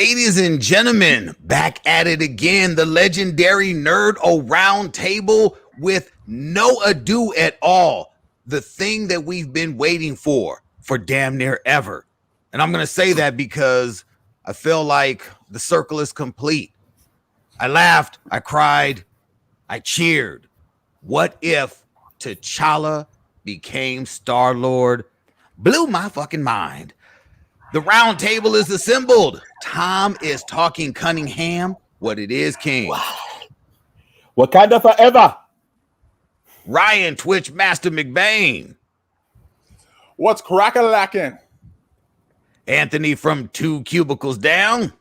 Ladies and gentlemen, back at it again, the legendary Nerd-O-Roundtable with no ado at all, the thing that we've been waiting for damn near ever. And I'm going to say that because I feel like the circle is complete. I laughed, I cried, I cheered. What if T'Challa became Star-Lord? Blew my fucking mind. The round table is assembled. Tom is talking Cunningham. What it is, King. Wakanda forever. Ryan Twitch Master McBain. What's crack-a-lackin'? Anthony from 2 Cubicles Down.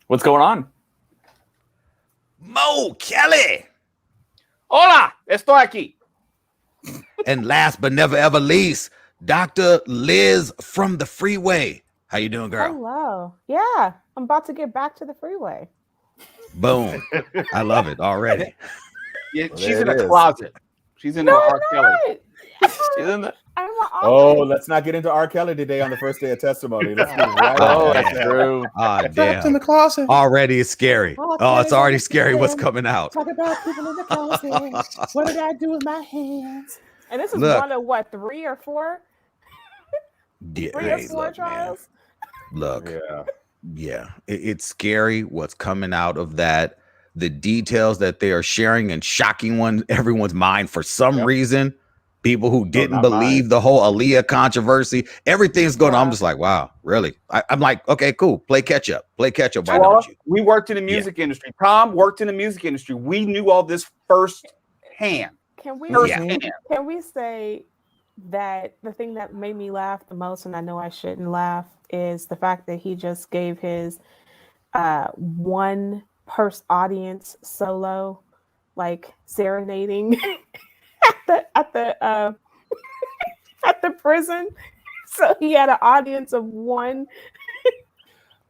What's going on? Mo Kelly. Hola, estoy aquí. And last but never ever least, Dr. Liz from the freeway. How you doing, girl? Hello. Yeah, I'm about to get back to the freeway. Boom. I love it already. Yeah, she's in a closet. She's in R. Kelly. She's in the... Let's not get into R. Kelly today on the first day of testimony. Let's move right on. That's true. Damn. In the closet. Already it's scary. Oh, it's already scary what's coming out. Talk about people in the closet. What did I do with my hands? And this is one of what, 3 or 4? Yeah, 3 or 4 trials? Man. Look, it's scary what's coming out of that. The details that they are sharing and shocking everyone's mind for some reason. People who didn't believe the whole Aaliyah controversy, everything's going on. I'm just like, wow, really? I'm like, okay, cool. Play catch up. Why don't you? We worked in the music industry. Tom worked in the music industry. We knew all this firsthand. Can we say that the thing that made me laugh the most, and I know I shouldn't laugh, is the fact that he just gave his one purse audience solo, like serenading at the prison. So he had an audience of one.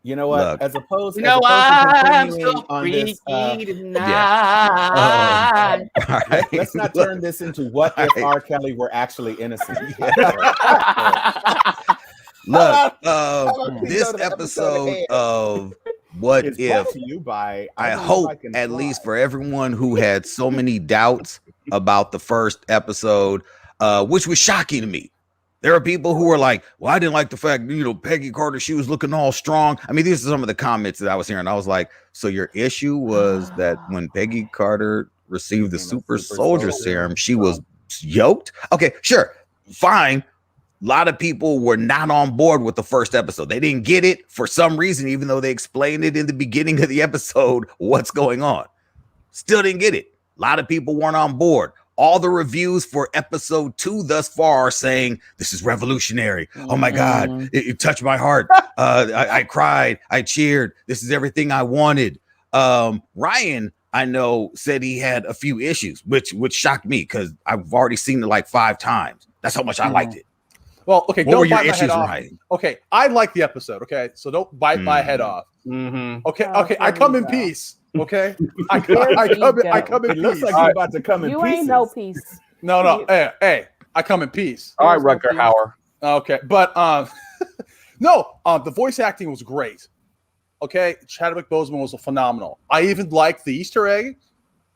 You know what? Look, as opposed to I'm so on freaky this, tonight. let's not turn this into what if R. Kelly were actually innocent. Look, this episode of What If, to you by, I hope at least for everyone who had so many doubts about the first episode, which was shocking to me. There are people who were like, well, I didn't like the fact, Peggy Carter, she was looking all strong. I mean, these are some of the comments that I was hearing. I was like, so your issue was that when Peggy Carter received the super soldier serum, she was yoked? Okay, sure, fine. A lot of people were not on board with the first episode. They didn't get it for some reason, even though they explained it in the beginning of the episode, what's going on. Still didn't get it. A lot of people weren't on board. All the reviews for episode 2 thus far are saying this is revolutionary. Oh my God, it touched my heart. I cried, I cheered. This is everything I wanted. Ryan, I know, said he had a few issues, which shocked me because I've already seen it like 5 times. That's how much I liked it. Well, okay, what don't were your bite my issues, head off. Ryan? Okay, I like the episode. Okay, so don't bite my head off. Okay, I come in peace. Okay, I come in It looks peace. like you're about to come in You pieces. ain't no peace. No. Hey, I come in peace. All right, Rutger Hauer. Okay, but the voice acting was great. Okay, Chadwick Boseman was phenomenal. I even liked the Easter egg.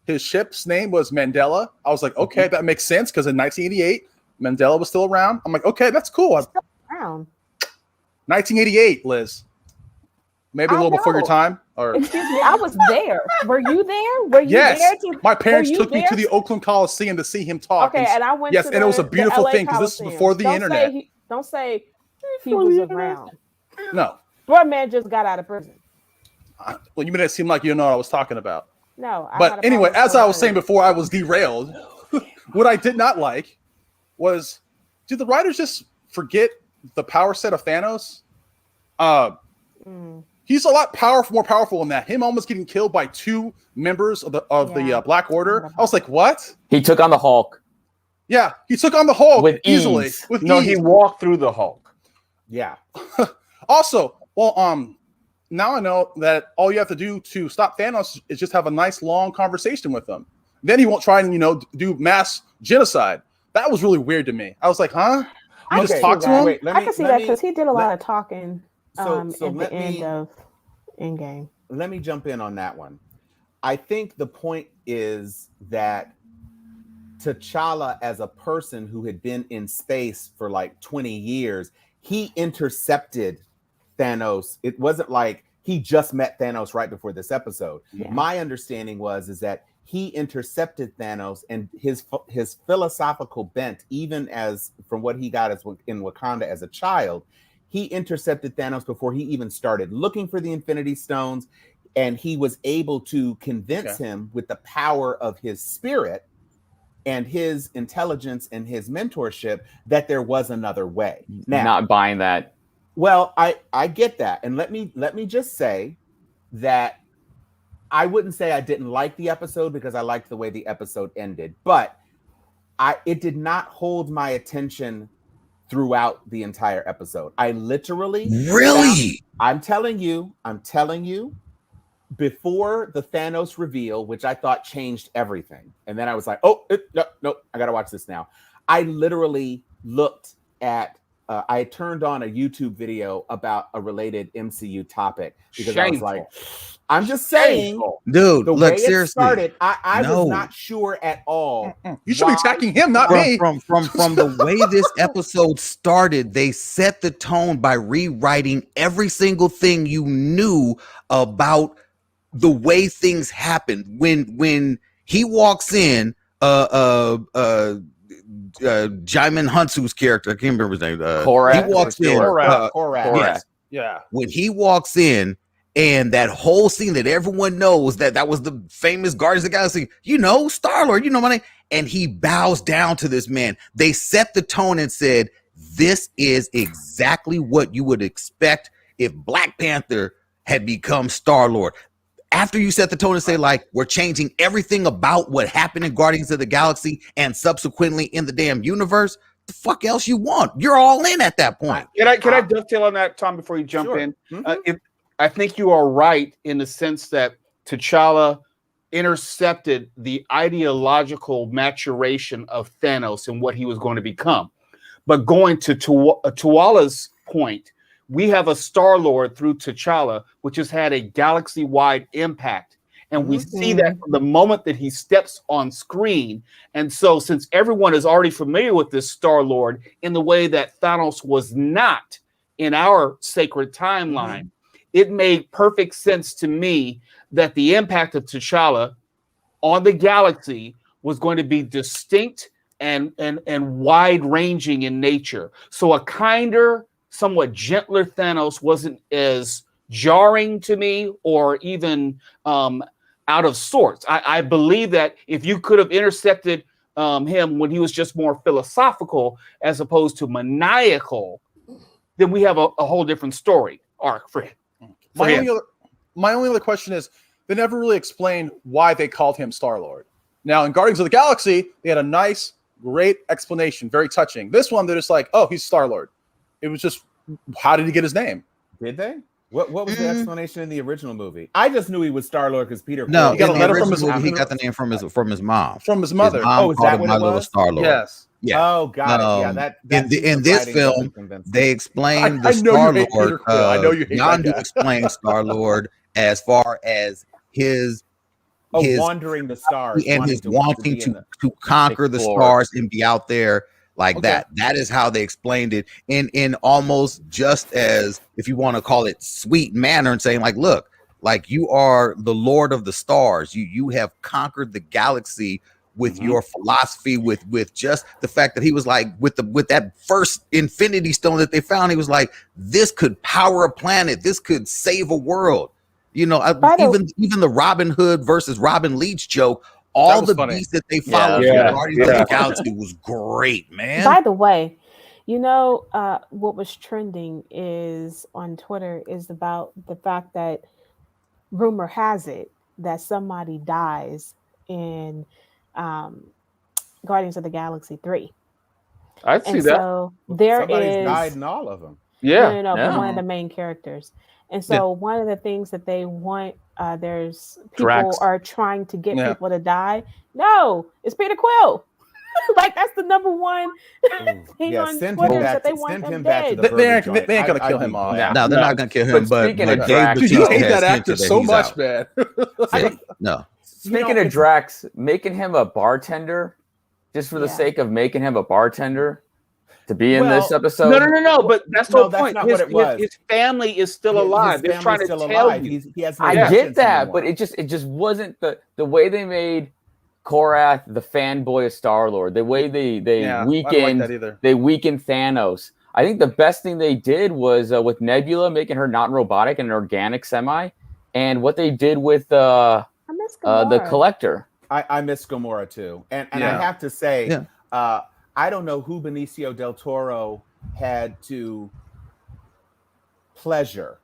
His ship's name was Mandela. I was like, okay, that makes sense because in 1988, Mandela was still around. I'm like, okay, that's cool. Around. 1988, Liz. Maybe a little before your time. Or excuse me, I was there. Were you there? Were you yes, there? My parents took me to the Oakland Coliseum to see him talk. Okay, and I went. Yes, to and it was a beautiful thing because this is Coliseum. before the internet. Don't say he was around. No, Boy, man just got out of prison. Well, you made it seem like you know what I was talking about. No, but anyway, as I was saying before, I was derailed. What I did not like was, did the writers just forget the power set of Thanos? He's a lot more powerful than that. Him almost getting killed by 2 members of the Black Order. I was like, what? He took on the Hulk. Yeah, he took on the Hulk with easily. Ease. With no, ease. he walked through the Hulk. Yeah. Also, now I know that all you have to do to stop Thanos is just have a nice long conversation with him. Then he won't try and do mass genocide. That was really weird to me. I was like, huh? just talk to him? I can see that because he did a lot of talking at the end of Endgame. Let me jump in on that one. I think the point is that T'Challa, as a person who had been in space for like 20 years, he intercepted Thanos. It wasn't like he just met Thanos right before this episode. Yeah. My understanding is that he intercepted Thanos, and his philosophical bent, even as from what he got as in Wakanda as a child, he intercepted Thanos before he even started looking for the Infinity Stones, and he was able to convince him with the power of his spirit and his intelligence and his mentorship that there was another way. Now, not buying that. Well, I get that. And let me just say that I wouldn't say I didn't like the episode because I liked the way the episode ended, but it did not hold my attention throughout the entire episode. I literally I'm telling you, before the Thanos reveal, which I thought changed everything. And then I was like, no, I got to watch this now. I literally looked at, I turned on a YouTube video about a related MCU topic because I was like, I'm just saying, dude, the look, way seriously, it started, I was not sure at all. You should be attacking him, not me. From the way this episode started, they set the tone by rewriting every single thing you knew about the way things happen. When he walks in, Jaimin Hunsu's character, I can't remember his name. Korak. He walks in. Korak. Yes. Yeah. When he walks in, and that whole scene that everyone knows that was the famous Guardians of the Galaxy, Star-Lord, my name. And he bows down to this man. They set the tone and said, this is exactly what you would expect if Black Panther had become Star-Lord. After you set the tone and say, like, we're changing everything about what happened in Guardians of the Galaxy and subsequently in the damn universe, the fuck else you want? You're all in at that point. Can I dovetail on that, Tom, before you jump in? Mm-hmm. I think you are right in the sense that T'Challa intercepted the ideological maturation of Thanos and what he was going to become. But going to Tuala's point, we have a Star-Lord through T'Challa, which has had a galaxy-wide impact. And we see that from the moment that he steps on screen. And so since everyone is already familiar with this Star-Lord in the way that Thanos was not in our sacred timeline, it made perfect sense to me that the impact of T'Challa on the galaxy was going to be distinct and wide-ranging in nature. So a kinder, somewhat gentler Thanos wasn't as jarring to me or even out of sorts. I believe that if you could have intercepted him when he was just more philosophical as opposed to maniacal, then we have a whole different story arc for him. My only other question is, they never really explained why they called him Star-Lord. Now, in Guardians of the Galaxy, they had a nice, great explanation, very touching. This one, they're just like, oh, he's Star-Lord. It was just, how did he get his name? Did they? What was the explanation in the original movie? I just knew he was Star-Lord because Peter. No, he got a letter from his movie. He got the name from his mom. From his mother. His mom is that called him what My it Little was? Star-Lord. Yes. Yeah. Oh, got it. Yeah, in this film, they explain the Star-Lord. I know you hate Yondu explains Star-Lord as far as his wandering the stars and his wanting to conquer the stars and be out there like that. That is how they explained it in almost just as, if you want to call it, sweet manner, and saying like, look, like you are the Lord of the stars. You have conquered the galaxy with your philosophy, with just the fact that he was like, with that first Infinity Stone that they found, he was like, this could power a planet, this could save a world. Even the Robin Hood versus Robin Leach joke, all the beats that they followed in Guardians of the Galaxy was great, man. By the way, what was trending is on Twitter is about the fact that rumor has it that somebody dies in Guardians of the Galaxy 3. I'd see that. So somebody's died in all of them. Yeah. But one of the main characters. And so one of the things that they want, there's people are trying to get people to die. No, it's Peter Quill. Like that's the number one thing Yeah, on send Twitter him is back. that they want Send him him back to dead. the They ain't burger joint. gonna kill I'd him be off. down. No, they're not gonna kill him. But speaking of Dave Drax, Dude, you Bautista hate has that hinted actor that so he's much, out. man. Yeah, no. Speaking of Drax, making him a bartender, just for the sake of making him a bartender to be in this episode. No. But that's the No, whole that's point. not what it was. His family is still alive. They're trying to tell you. He has no I get conscience that, anymore. but it just wasn't the way they made Korath the fanboy of Star-Lord, the way they I don't like that either. weakened Thanos. I think the best thing they did was with Nebula, making her not robotic and an organic semi, and what they did with the Collector. I miss Gamora too, and I have to say, I don't know who Benicio del Toro had to pleasure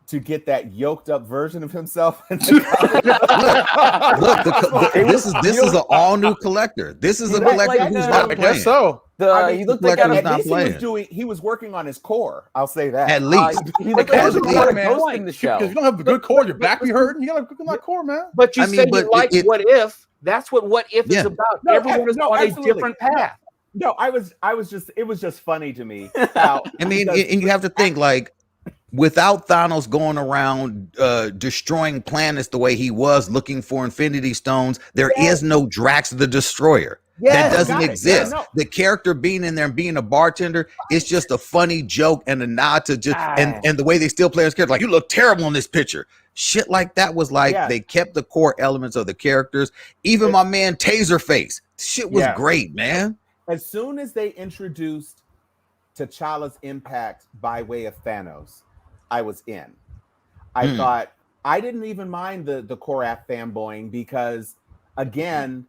to get that yoked up version of himself. Look, this is an all new Collector. This is a Collector who's not playing. I guess so. He looked like he was working on his core. I'll say that. At least he looked like hosting the show. Because you don't have a good core, your back be hurting. You gotta work on that core, man. But you said you like What If. That's what If is about. No, everyone is on a different path. No, it was just funny to me. And you have to think, like, without Thanos going around destroying planets the way he was looking for Infinity Stones, there is no Drax the Destroyer. That doesn't exist. The character being in there and being a bartender is just a funny joke and a nod to just and the way they still play his character. Like, you look terrible in this picture. Shit like that was like they kept the core elements of the characters. Even my man Taserface, shit was great, man. As soon as they introduced T'Challa's impact by way of Thanos, I was in. I thought I didn't even mind the Korath fanboying because, again,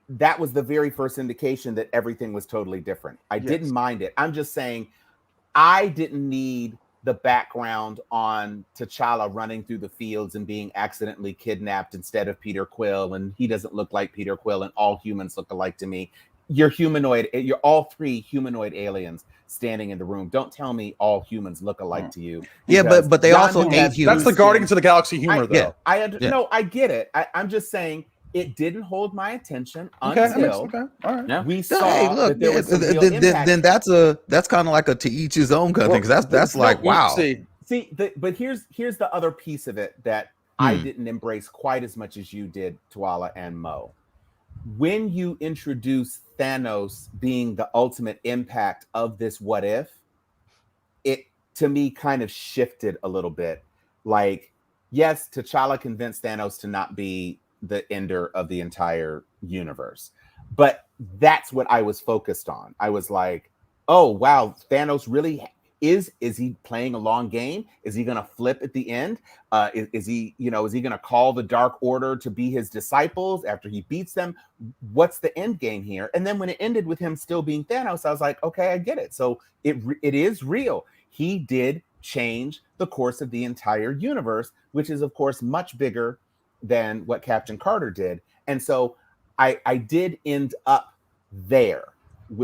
that was the very first indication that everything was totally different. I didn't mind it. I'm just saying I didn't need the background on T'Challa running through the fields and being accidentally kidnapped instead of Peter Quill, and he doesn't look like Peter Quill, and all humans look alike to me. You're all three humanoid aliens standing in the room. Don't tell me all humans look alike to you. Yeah, but they also ain't humans. That's the Guardians of the Galaxy humor, though. No, I get it. I'm just saying it didn't hold my attention until we saw that there was some real impact. Then that's kind of like a to each his own kind of thing, because that's like wow. But here's the other piece of it that I didn't embrace quite as much as you did, Tuala and Mo. When you introduce Thanos being the ultimate impact of this what if, it to me kind of shifted a little bit. Like, yes, T'Challa convinced Thanos to not be the ender of the entire universe, but that's what I was focused on. I was like, oh wow, Thanos really is he playing a long game? Is he gonna flip at the end? Is he gonna call the Dark Order to be his disciples after he beats them? What's the end game here? And then when it ended with him still being Thanos, I was like, okay, I get it. So it is real. He did change the course of the entire universe, which is of course much bigger than what Captain Carter did. And so I did end up there.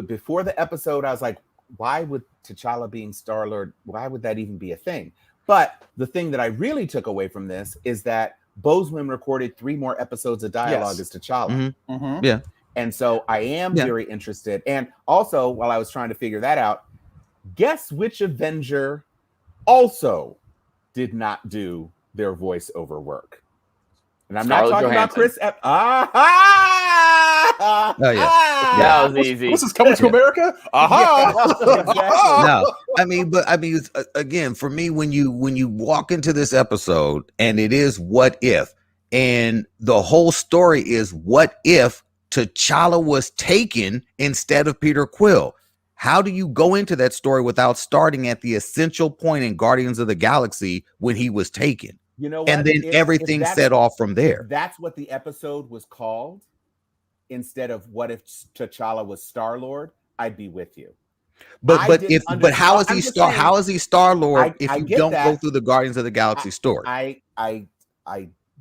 Before the episode, I was like, why would T'Challa being Star-Lord, why would that even be a thing? But the thing that I really took away from this is that Boseman recorded 3 more episodes of dialogue as T'Challa. Yeah. And so I am very interested. And also, while I was trying to figure that out, guess which Avenger also did not do their voiceover work? And I'm not talking about Chris. Oh yeah, that was easy. This is Coming to America. No, I mean, again, for me, when you walk into this episode and it is what if, and the whole story is what if T'Challa was taken instead of Peter Quill. How do you go into that story without starting at the essential point in Guardians of the Galaxy when he was taken? You know what? And then everything set off from there. That's what the episode was called. Instead of what if T'Challa was Star-Lord, I'd be with you. But how is he Star-Lord if you don't go through the Guardians of the Galaxy story? I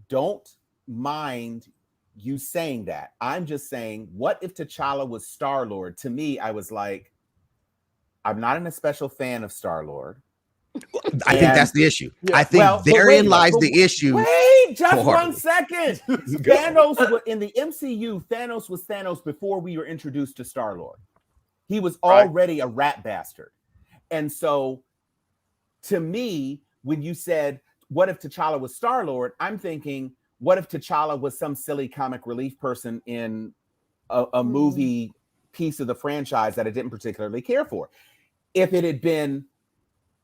don't mind you saying that. I'm just saying, what if T'Challa was Star-Lord? To me, I was like, I'm not an especial fan of Star-Lord. I think that's the issue. Yeah. I think therein lies the issue. Wait, just 1 second. Thanos in the MCU, Thanos was Thanos before we were introduced to Star-Lord. He was already a rat bastard. And so, to me, when you said, what if T'Challa was Star-Lord? I'm thinking, what if T'Challa was some silly comic relief person in a movie piece of the franchise that I didn't particularly care for? If it had been,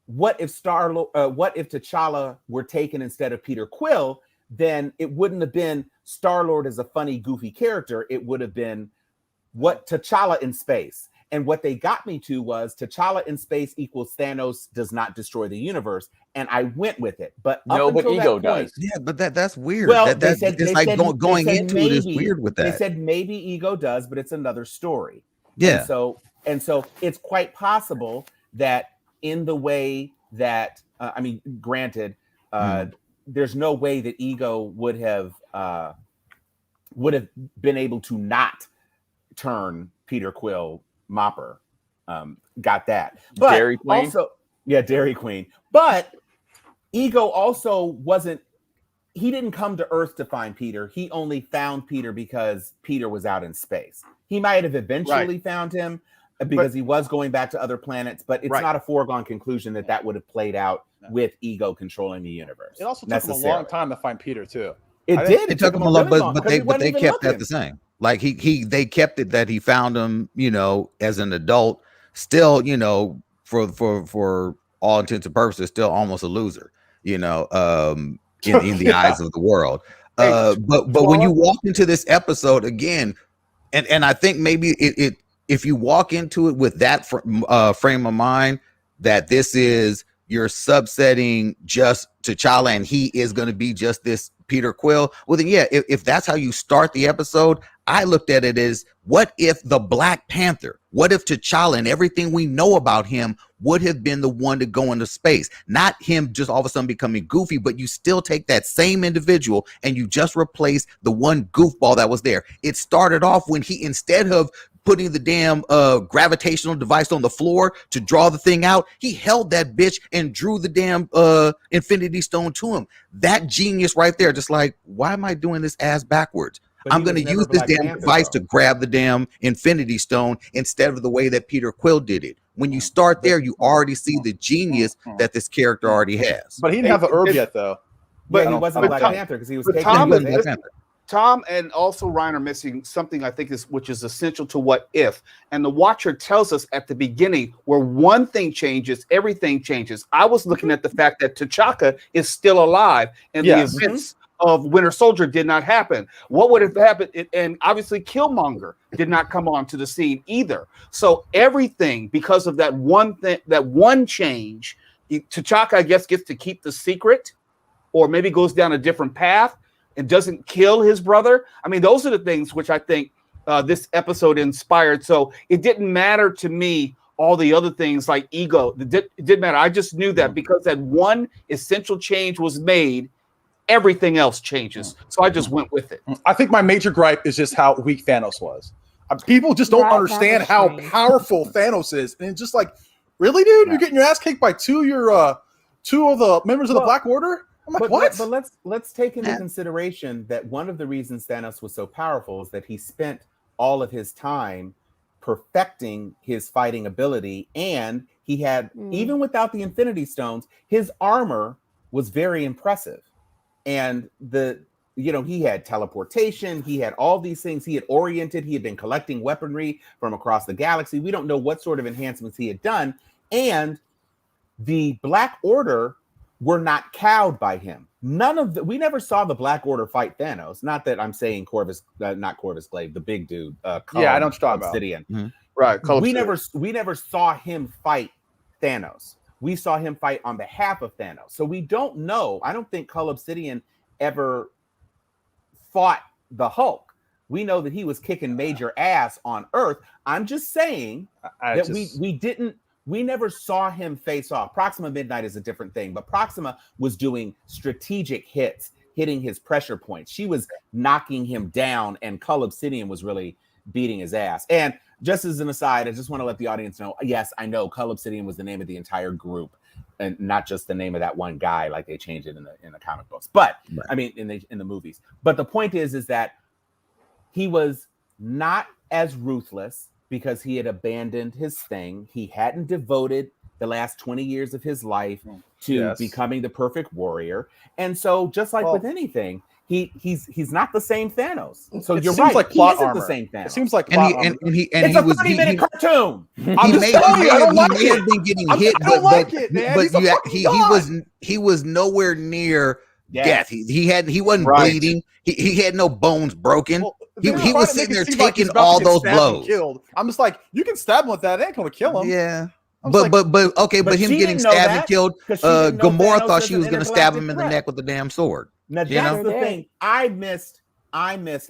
what if T'Challa were taken instead of Peter Quill, then it wouldn't have been Star-Lord as a funny, goofy character. It would have been what T'Challa in space. And what they got me to was T'Challa in space equals Thanos does not destroy the universe. And I went with it. But Ego does. Yeah, but that's weird. Well, it's like going into it is weird with that. They said maybe Ego does, but it's another story. Yeah. And so it's quite possible that in the way that, granted, there's no way that Ego would have been able to not turn Peter Quill Mopper. Got that. But Dairy Queen. Also, Dairy Queen. But Ego also he didn't come to Earth to find Peter. He only found Peter because Peter was out in space. He might have eventually found him because he was going back to other planets, but it's not a foregone conclusion that would have played out with Ego controlling the universe. It also took him a long time to find Peter too. It took him a long, but they kept that looking. the same. Like they kept it that he found him, as an adult, still, for all intents and purposes, still almost a loser, in the eyes of the world. But when you walk into this episode again, and I think maybe if you walk into it with that frame of mind, that this is you're subsetting just T'Challa and he is going to be just this Peter Quill, well then if that's how you start the episode, I looked at it as, what if the Black Panther, what if T'Challa and everything we know about him would have been the one to go into space, not him just all of a sudden becoming goofy, but you still take that same individual and you just replace the one goofball that was there. It started off when he, instead of putting the damn gravitational device on the floor to draw the thing out, he held that bitch and drew the damn Infinity Stone to him. That genius right there, just like, why am I doing this ass backwards? I'm going to use this damn device to grab the damn Infinity Stone instead of the way that Peter Quill did it. When you start there, you already see the genius that this character already has. But he didn't have the herb yet, though. But he wasn't Black Panther because he was taking Tom and also Ryan are missing something I think which is essential to what if. And the Watcher tells us at the beginning, where one thing changes, everything changes. I was looking at the fact that T'Chaka is still alive and the events of Winter Soldier did not happen. What would have happened? And obviously Killmonger did not come onto the scene either. So everything, because of that one thing, that one change, T'Chaka, I guess, gets to keep the secret, or maybe goes down a different path and doesn't kill his brother. I mean, those are the things which I think this episode inspired. So it didn't matter to me all the other things like Ego. It didn't matter. I just knew that because that one essential change was made, everything else changes. So I just went with it. I think my major gripe is just how weak Thanos was. People just don't understand how powerful Thanos is. And it's just like, really, dude? You're getting your ass kicked by two of the members of the Black Order? I'm like, what? But let's take into consideration that one of the reasons Thanos was so powerful is that he spent all of his time perfecting his fighting ability, and he had, even without the Infinity Stones, his armor was very impressive. And he had teleportation, he had all these things, he had oriented, he had been collecting weaponry from across the galaxy. We don't know what sort of enhancements he had done. And the Black Order were not cowed by him. We never saw the Black Order fight Thanos. Not that I'm saying not Corvus Glaive, the big dude. I don't talk about Obsidian. Mm-hmm. Right. We never saw him fight Thanos. We saw him fight on behalf of Thanos. So we don't know. I don't think Cull Obsidian ever fought the Hulk. We know that he was kicking major ass on Earth. I'm just saying we never saw him face off. Proxima Midnight is a different thing, but Proxima was doing strategic hits, hitting his pressure points. She was knocking him down, and Cull Obsidian was really beating his ass. And just as an aside, I just want to let the audience know, yes, I know Cull Obsidian was the name of the entire group. and not just the name of that one guy like they changed it in the comic books. But Right. I mean, in the movies. But the point is that he was not as ruthless because he had abandoned his thing. He hadn't devoted the last 20 years of his life to becoming the perfect warrior. And so, just like with anything, he's not the same Thanos. So you're right. Like plot he isn't armor. the same Thanos. It seems like and plot armor. It's a 30-minute cartoon. He may have been getting hit, but he was nowhere near death. He wasn't bleeding. He had no bones broken. Well, he was sitting there taking all those blows. Killed. I'm just like, you can stab him with that. It ain't gonna kill him. Yeah. But him getting stabbed and killed, Gamora thought she was going to stab him in the neck with the damn sword. Now that's the thing. I missed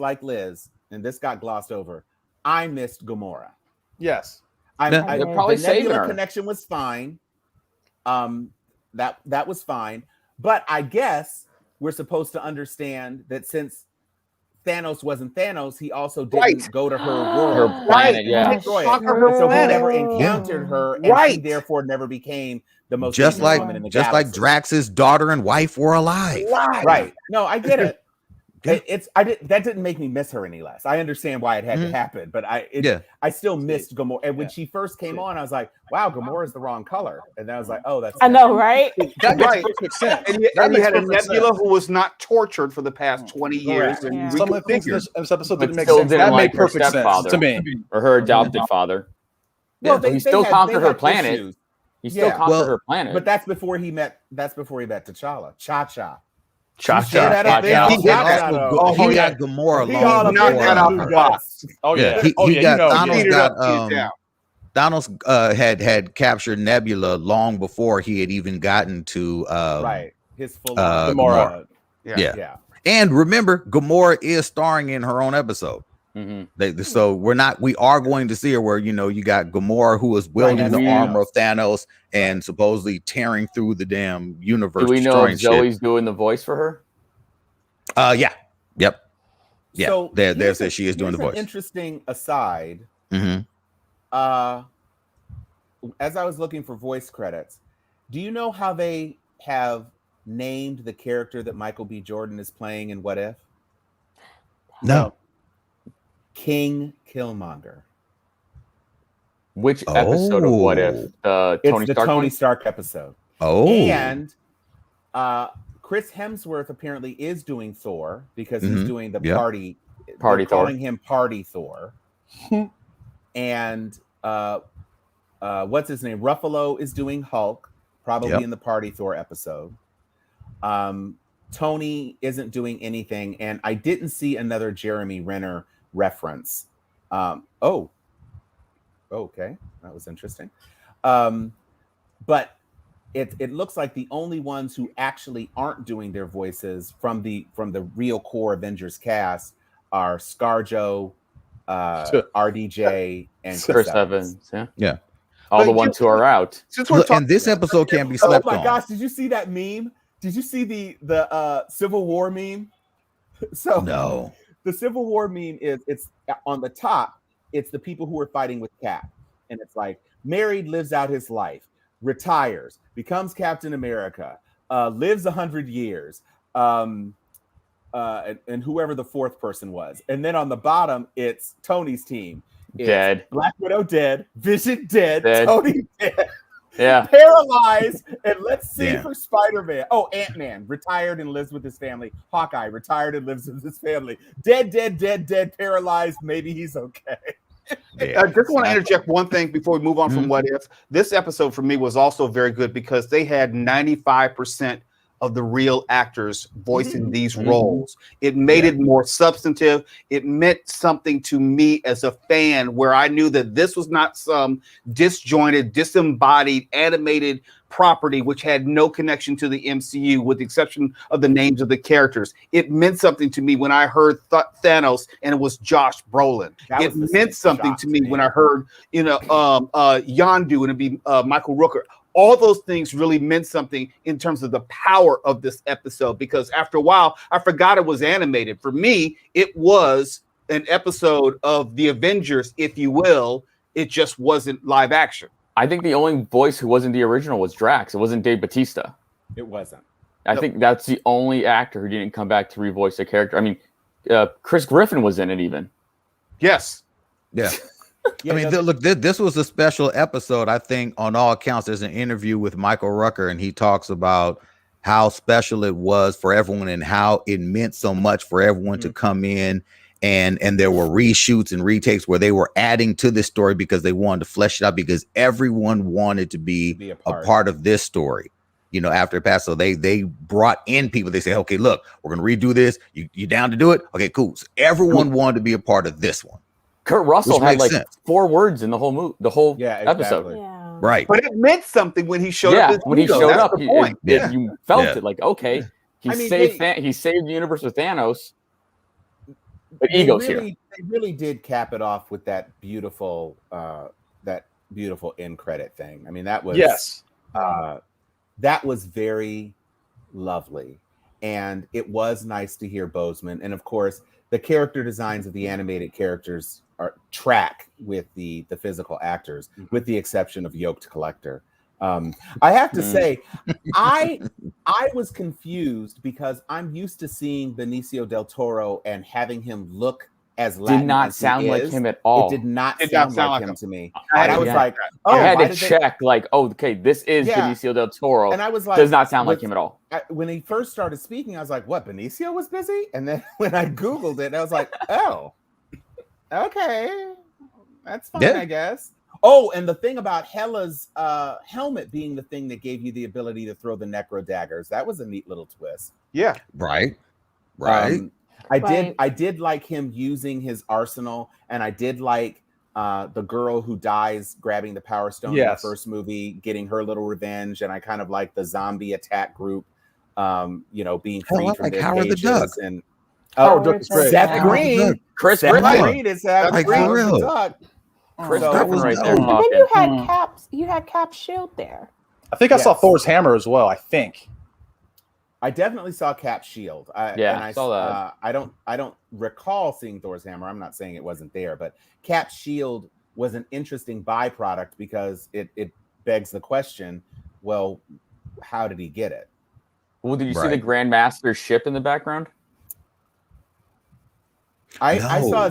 like Liz, and this got glossed over. I missed Gamora. Yes. They're probably the saving Nebula her. connection was fine. That was fine. But I guess we're supposed to understand that since Thanos wasn't Thanos, he also didn't go to her world. Her planet, Destroy it. So he never encountered her, and she therefore never became the most just like woman in the galaxy. like Drax's daughter and wife were alive. Right. No, I get it. That didn't make me miss her any less. I understand why it had to happen, but I still missed Gamora. And when she first came on, I was like, "Wow, Gamora's the wrong color." And then I was like, "Oh, that's." I know, right? That makes perfect sense. And you had a Nebula who was not tortured for the past 20 years. And some of the things in this episode didn't make still sense. didn't That like made her perfect sense stepfather. to me. Or her adopted father. Well, he still conquered her planet. Issues. He still conquered her planet. But that's before he met T'Challa. Cha-cha. He got Gamora long before. Oh yeah. Thanos had captured Nebula long before he had even gotten to his full Gamora. Yeah. And remember, Gamora is starring in her own episode. So we are going to see her where you got Gamora who is wielding the armor of Thanos and supposedly tearing through the damn universe. Do we know if Zoe's doing the voice for her? Yeah. Yep. Yeah. So there says she is doing the voice. Interesting aside. As I was looking for voice credits, do you know how they have named the character that Michael B. Jordan is playing in What If? No. King Killmonger. Which episode of What If? It's the Tony Stark episode. Oh. And Chris Hemsworth apparently is doing Thor because he's doing the party Thor. Calling him Party Thor. And what's his name? Ruffalo is doing Hulk, probably in the Party Thor episode. Tony isn't doing anything, and I didn't see another Jeremy Renner reference. Okay, that was interesting. But it looks like the only ones who actually aren't doing their voices from the real core Avengers cast are ScarJo, RDJ, and Chris Evans. Yeah. All the ones who are out. And this episode can't be slept on. Oh my gosh! Did you see that meme? Did you see the Civil War meme? So no. The Civil War meme it's on the top. It's the people who are fighting with Cap, and it's like married, lives out his life, retires, becomes Captain America, lives 100 years, and whoever the fourth person was. And then on the bottom, it's Tony's team. It's dead. Black Widow dead. Vision dead. Tony dead. Yeah. Paralyzed. And let's see for Spider-Man. Oh, Ant-Man retired and lives with his family. Hawkeye retired and lives with his family. Dead, paralyzed. Maybe he's okay. I just want to interject one thing before we move on from What If. This episode for me was also very good because they had 95% of the real actors voicing these roles. It made it more substantive. It meant something to me as a fan where I knew that this was not some disjointed, disembodied, animated property which had no connection to the MCU with the exception of the names of the characters. It meant something to me when I heard Thanos and it was Josh Brolin. It meant something to me when I heard Yondu and it'd be Michael Rooker. All those things really meant something in terms of the power of this episode, because after a while, I forgot it was animated. For me, it was an episode of the Avengers, if you will. It just wasn't live action. I think the only voice who wasn't the original was Drax. It wasn't Dave Bautista. It wasn't. I think that's the only actor who didn't come back to revoice the character. I mean, Chris Griffin was in it even. Yes. Yeah. I mean, look, this was a special episode. I think on all accounts, there's an interview with Michael Rooker, and he talks about how special it was for everyone and how it meant so much for everyone to come in. And there were reshoots and retakes where they were adding to this story because they wanted to flesh it out, because everyone wanted to be a part of this story, you know, after it passed. So they brought in people. They say, okay, look, we're going to redo this. You down to do it? Okay, cool. So everyone wanted to be a part of this one. Kurt Russell had like 4 words in the whole episode. Yeah. Right. But it meant something when he showed up. When he showed up, you felt Yeah. it. Like, okay, he saved the universe with Thanos. But ego's here. They really did cap it off with that beautiful end credit thing. I mean, that was that was very lovely, and it was nice to hear Boseman. And of course, the character designs of the animated characters are track with the physical actors, with the exception of Yoked Collector. I have to say, I was confused because I'm used to seeing Benicio del Toro and having him look as Latin. Did not sound like him at all. It did not sound like him to me. I was like, I had to check, like, oh, okay, this is Benicio del Toro. And I was like, does not sound like him at all. When he first started speaking, I was like, what, Benicio was busy? And then when I Googled it, I was like, oh, okay, that's fine, I guess. Oh, and the thing about Hela's helmet being the thing that gave you the ability to throw the necro daggers, that was a neat little twist. Yeah. Right. I did like him using his arsenal, and I did like the girl who dies grabbing the Power Stone in the first movie, getting her little revenge, and I kind of like the zombie attack group, being freed from their cages. And Seth Green, Chris Green is Seth Green, the duck. Chris Griffin right there. But then you had Cap's shield there. I think I saw Thor's hammer as well. I think I definitely saw Cap's shield. I saw that. I don't recall seeing Thor's hammer. I'm not saying it wasn't there, but Cap's shield was an interesting byproduct because it begs the question: well, how did he get it? Well, did you see the Grandmaster's ship in the background? I saw a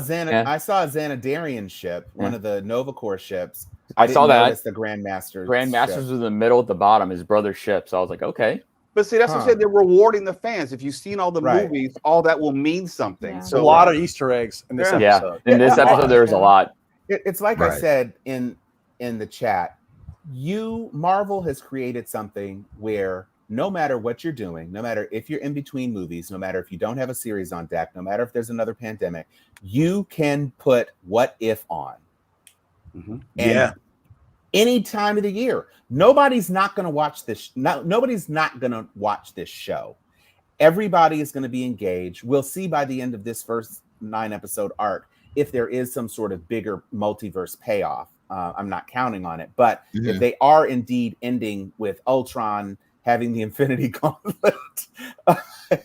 Xanadarian ship, one of the Nova Corps ships. I saw that. The Grandmaster's was in the middle at the bottom, his brother's ship. So I was like, okay. But see, that's what I said. They're rewarding the fans. If you've seen all the movies, all that will mean something. Yeah. So a lot of Easter eggs in this episode. Yeah, in this episode, there's a lot. It's like I said in the chat. Marvel has created something where no matter what you're doing, no matter if you're in between movies, no matter if you don't have a series on deck, no matter if there's another pandemic, you can put What If on. And any time of the year, nobody's not going to watch this. Nobody's not going to watch this show. Everybody is going to be engaged. We'll see by the end of this first 9-episode arc if there is some sort of bigger multiverse payoff. I'm not counting on it, but if they are indeed ending with Ultron having the Infinity Gauntlet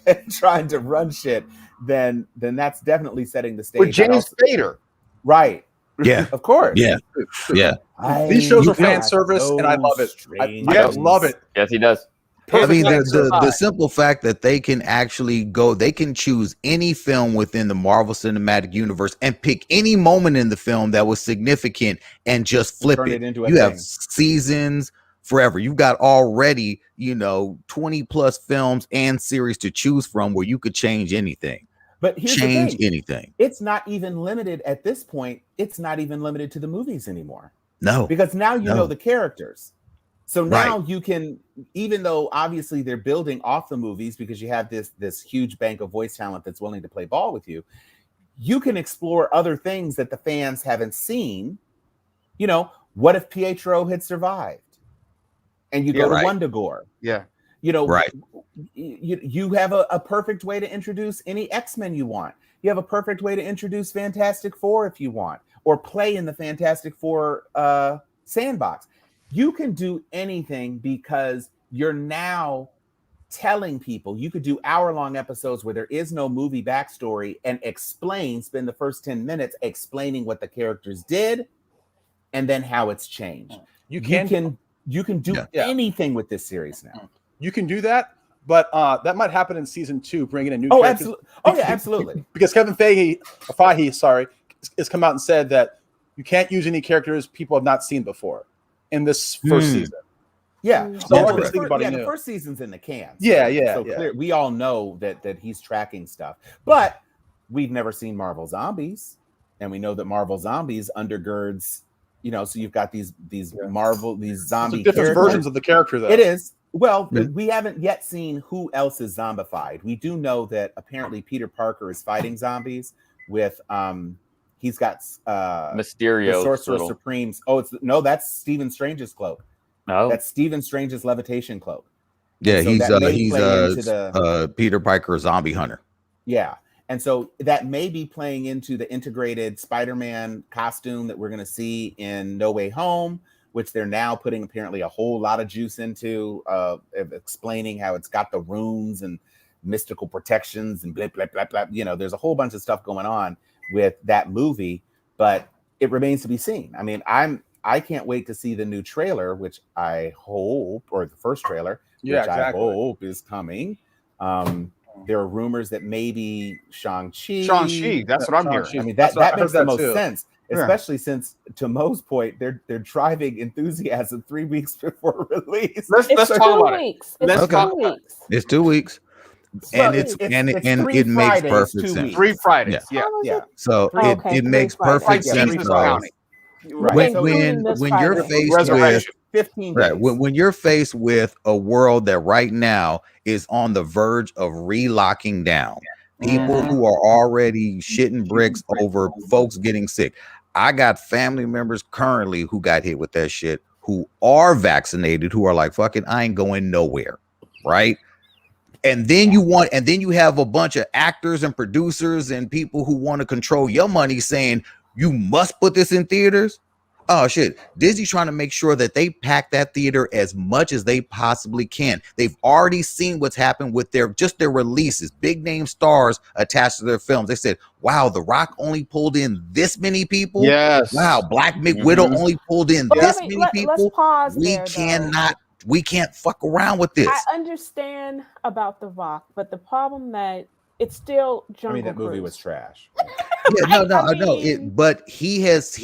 and trying to run shit, then that's definitely setting the stage. With James Spader. Right. Yeah. Of course. Yeah. These shows are fan service, and I love it. I love it. Yes, he does. I mean, the simple fact that they can actually they can choose any film within the Marvel Cinematic Universe and pick any moment in the film that was significant and just flip it. You have seasons forever. You've got already, 20 plus films and series to choose from where you could change anything. But here's change the thing. anything. It's not even limited at this point. It's not even limited to the movies anymore. No. Because now you know the characters. So now you can, even though obviously they're building off the movies because you have this huge bank of voice talent that's willing to play ball with you, you can explore other things that the fans haven't seen. What if Pietro had survived? And you go to Wundagore. Yeah. You have a perfect way to introduce any X-Men you want. You have a perfect way to introduce Fantastic Four if you want, or play in the Fantastic Four sandbox. You can do anything because you're now telling people. You could do hour-long episodes where there is no movie backstory and spend the first 10 minutes explaining what the characters did and then how it's changed. you can do anything with this series now. You can do that, but that might happen in season 2, bringing in new characters. Absolutely. Oh, yeah, absolutely. Because Kevin Feige, has come out and said that you can't use any characters people have not seen before in this first season. Yeah, the first season's in the can. So, clear, we all know that he's tracking stuff, but we've never seen Marvel Zombies, and we know that Marvel Zombies undergirds, so you've got these zombie different versions of the character, though. It is. Well, we haven't yet seen who else is zombified. We do know that apparently Peter Parker is fighting zombies with he's got Mysterio, the Sorcerer Supreme's. That's Stephen Strange's cloak. No, that's Stephen Strange's levitation cloak. Yeah, so he's Peter Parker zombie hunter. Yeah, and so that may be playing into the integrated Spider-Man costume that we're going to see in No Way Home, which they're now putting apparently a whole lot of juice into, explaining how it's got the runes and mystical protections and blah blah blah blah. There's a whole bunch of stuff going on with that movie, but it remains to be seen. I mean, I can't wait to see the new trailer, which I hope, or the first trailer, I hope is coming. There are rumors that maybe Shang-Chi. That's what I'm hearing. I mean, that makes the most sense, especially since, to Mo's point, they're driving enthusiasm 3 weeks before release. Let's talk about it. It's 2 weeks. And it makes perfect sense. 3 Fridays. Yeah. So it makes perfect sense. When you're faced with 15 days. When you're faced with a world that right now is on the verge of relocking down, people who are already shitting bricks over folks getting sick. I got family members currently who got hit with that shit, who are vaccinated, who are like, fucking, I ain't going nowhere. Right. And then you have a bunch of actors and producers and people who want to control your money saying you must put this in theaters. Oh shit. Disney's trying to make sure that they pack that theater as much as they possibly can. They've already seen what's happened with their releases, big name stars attached to their films. They said, wow, The Rock only pulled in this many people. Yes. Wow, Black Widow only pulled in this many people. Let's pause We can't fuck around with this. I understand about The Rock, but the problem that it's still Jungle that movie Cruise. was trash. Yeah, but he has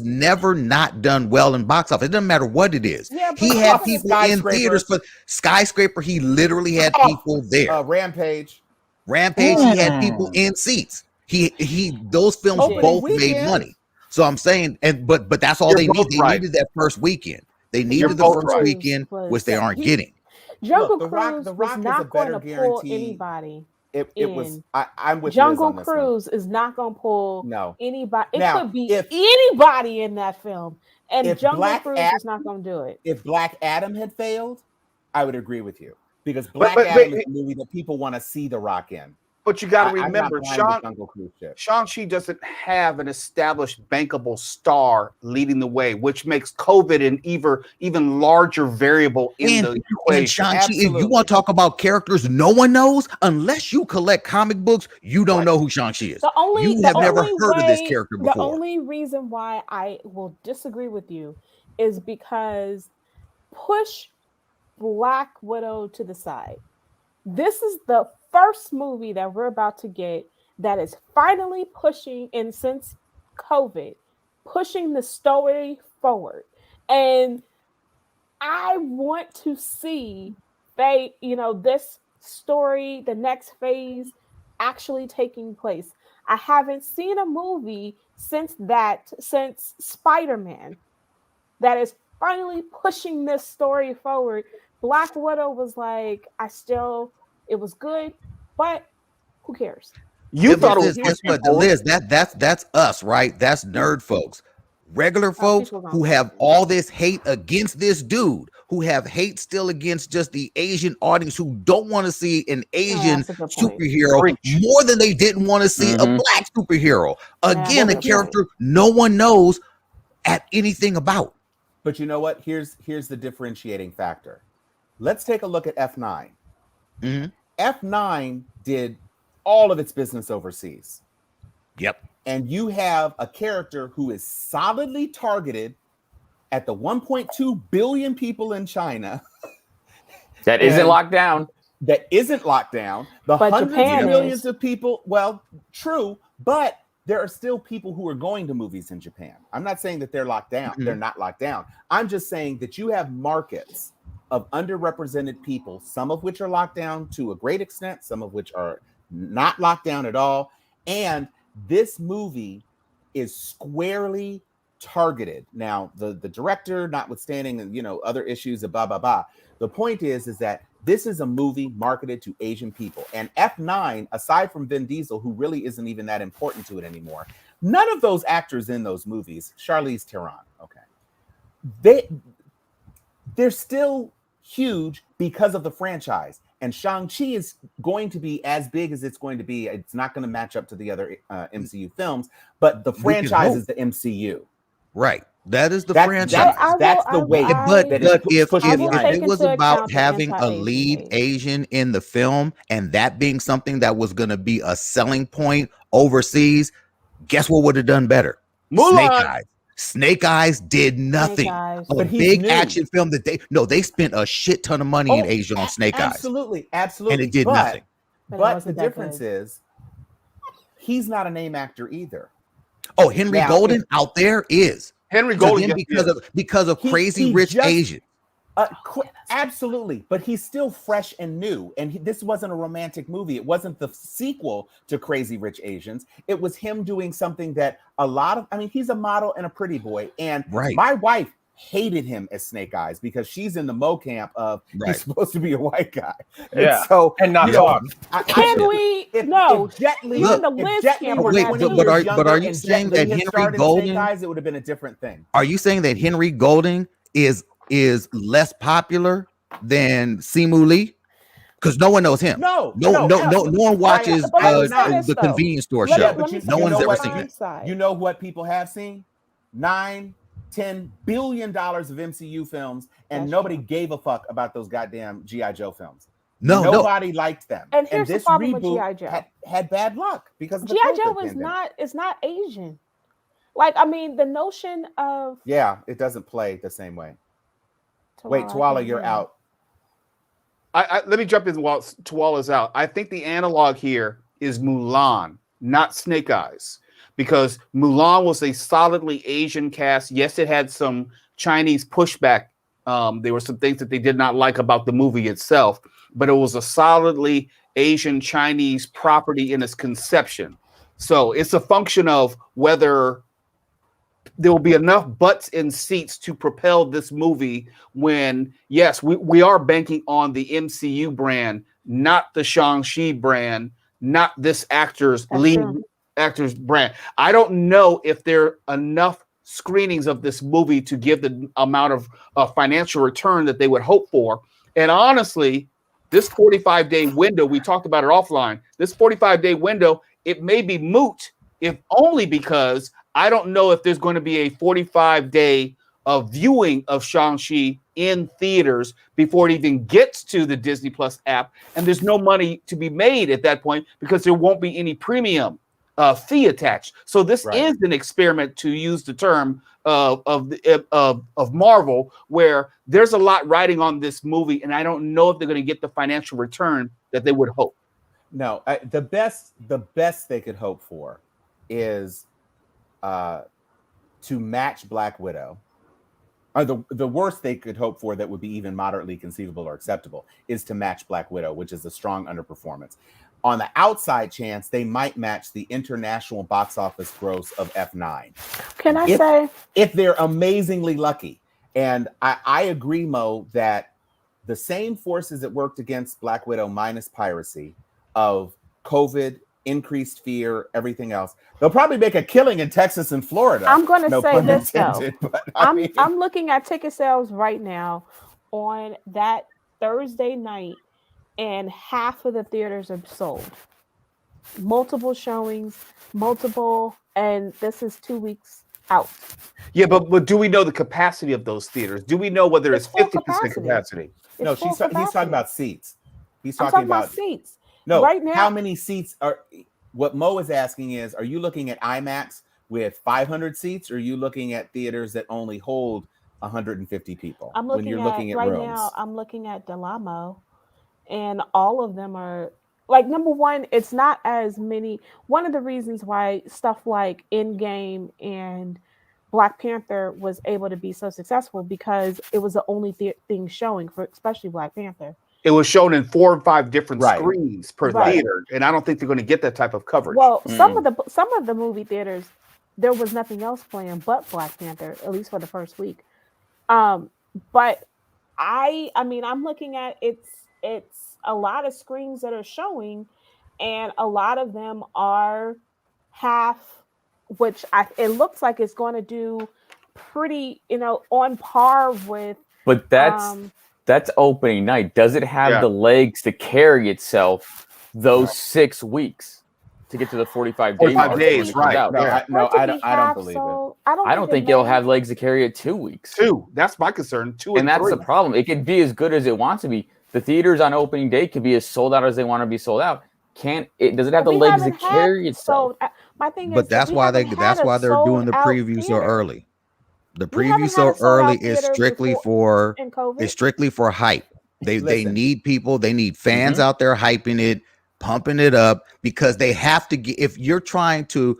never not done well in box office. It doesn't matter what it is. Yeah, he had people in theaters for Skyscraper. He literally had people there. Rampage. He had people in seats. Those films both made money. So I'm saying, but that's all they need. They needed that first weekend. They needed the first weekend, which they aren't getting. Jungle Cruise was not going to pull anybody. It was. I'm with Jungle Cruise is not going to pull anybody. It now, could be anybody in that film, and Jungle Cruise is not going to do it. If Black Adam had failed, I would agree with you, because Black Adam is a movie that people want to see The Rock in. But you got to remember, Shang-Chi doesn't have an established bankable star leading the way, which makes COVID an even larger variable in the equation. Shang-Chi, if you want to talk about characters no one knows, unless you collect comic books, you don't know who Shang-Chi is. You have never heard of this character before. The only reason why I will disagree with you is because push Black Widow to the side. This is the first movie that we're about to get that is finally pushing, and since COVID, pushing the story forward. And I want to see this story, the next phase, actually taking place. I haven't seen a movie since Spider-Man that is finally pushing this story forward. Black Widow was like, it was good, but who cares? You thought it was Liz, that's us, right? That's nerd folks. Regular folks who have all this hate against this dude, who have hate still against just the Asian audience, who don't want to see an Asian superhero more than they didn't want to see a Black superhero. Again, a character no one knows anything about. But you know what? Here's the differentiating factor. Let's take a look at F9. F9 did all of its business overseas. Yep. And you have a character who is solidly targeted at the 1.2 billion people in China that isn't locked down. That isn't locked down. The But hundreds Japan of millions is. of people. Well, true, but there are still people who are going to movies in Japan. I'm not saying that they're locked down. Mm-hmm. They're not locked down. I'm just saying that you have markets of underrepresented people, some of which are locked down to a great extent, some of which are not locked down at all. And this movie is squarely targeted. Now, the director, notwithstanding, you know, other issues of blah, blah, blah. The point is that this is a movie marketed to Asian people. And F9, aside from Vin Diesel, who really isn't even that important to it anymore, none of those actors in those movies, Charlize Theron, okay, they're still huge because of the franchise. And Shang-Chi is going to be as big as it's going to be. It's not going to match up to the other MCU films, but the franchise is the MCU. Right. That is the franchise. That's the way. But if it was about having a lead hate. Asian in the film and that being something that was going to be a selling point overseas, guess what would have done better? Snake Eyes. Snake Eyes did nothing. A big action film that they spent a shit ton of money in Asia on Snake Eyes. Absolutely. And it did nothing. But the difference is he's not a name actor either. Oh, Henry Golden out there is. Henry Golden because of Crazy Rich Asian. Absolutely, but he's still fresh and new. And this wasn't a romantic movie. It wasn't the sequel to Crazy Rich Asians. It was him doing something that he's a model and a pretty boy. And my wife hated him as Snake Eyes because she's in the Mo camp of he's supposed to be a white guy. Yeah, and not talk. Can we? No, Jet Li, you're in the Liz camp. But are you saying that Henry Golden? Guys, it would have been a different thing. Are you saying that Henry Golden is less popular than Simu Lee? Because no one knows him. No one watches the convenience store show. No one's ever seen it. You know what people have seen? $9-10 billion of MCU films, and nobody gave a fuck about those goddamn G.I. Joe films. Nobody liked them. And here's this the problem with reboot G.I. Joe. Had bad luck because of the G.I. Joe pandemic. is not Asian. Like, I mean, the notion of it doesn't play the same way. Wait, Tuala, you're out. Let me jump in while Tuala's out. I think the analog here is Mulan, not Snake Eyes, because Mulan was a solidly Asian cast. Yes, it had some Chinese pushback. There were some things that they did not like about the movie itself, but it was a solidly Asian Chinese property in its conception. So it's a function of whether there will be enough butts in seats to propel this movie when, yes, we are banking on the MCU brand, not the Shang-Chi brand, not this lead actor's brand. I don't know if there are enough screenings of this movie to give the amount of financial return that they would hope for. And honestly, this 45-day window, we talked about it offline, this 45-day window, it may be moot if only because I don't know if there's going to be a 45-day of viewing of Shang-Chi in theaters before it even gets to the Disney Plus app. And there's no money to be made at that point because there won't be any premium fee attached. So this is an experiment, to use the term of Marvel, where there's a lot riding on this movie. And I don't know if they're going to get the financial return that they would hope. No, the best they could hope for is to match Black Widow. Or the worst they could hope for that would be even moderately conceivable or acceptable is to match Black Widow, which is a strong underperformance. On the outside chance, they might match the international box office gross of F9. Can I say? If they're amazingly lucky. And I agree, Mo, that the same forces that worked against Black Widow minus piracy of COVID, increased fear, everything else, they'll probably make a killing in Texas and Florida. I'm going to say this, intended, though. But I'm looking at ticket sales right now on that Thursday night, and half of the theaters are sold. Multiple showings, and this is 2 weeks out. Yeah, but do we know the capacity of those theaters? Do we know whether it's 50% capacity? No, he's talking about seats. He's talking about seats. No, right now, how many seats are? What Mo is asking is, are you looking at IMAX with 500 seats, or are you looking at theaters that only hold 150 people. I'm looking when you're at, looking at right rooms. now, I'm looking at Delamo, and all of them are like, number one, it's not as many. One of the reasons why stuff like Endgame and Black Panther was able to be so successful because it was the only thing showing for especially Black Panther. It was shown in 4 or 5 different screens per theater, and I don't think they're going to get that type of coverage. Well, some of the movie theaters, there was nothing else playing but Black Panther, at least for the first week. But I mean, I'm looking at it's a lot of screens that are showing, and a lot of them are half, which it looks like it's going to do pretty, on par with. But that's opening night. Does it have the legs to carry itself those 6 weeks to get to the 45 days? 45 days, right? I don't believe it. I don't think it'll have legs to carry it 2 weeks. 2. That's my concern. 2 and that's 3. The problem. It could be as good as it wants to be. The theaters on opening day could be as sold out as they want to be sold out. Does it have the legs to carry itself? My thing but that's why they're doing the preview so early. The preview so early is strictly for hype. They need people, they need fans out there hyping it, pumping it up, because they have to get, if you're trying to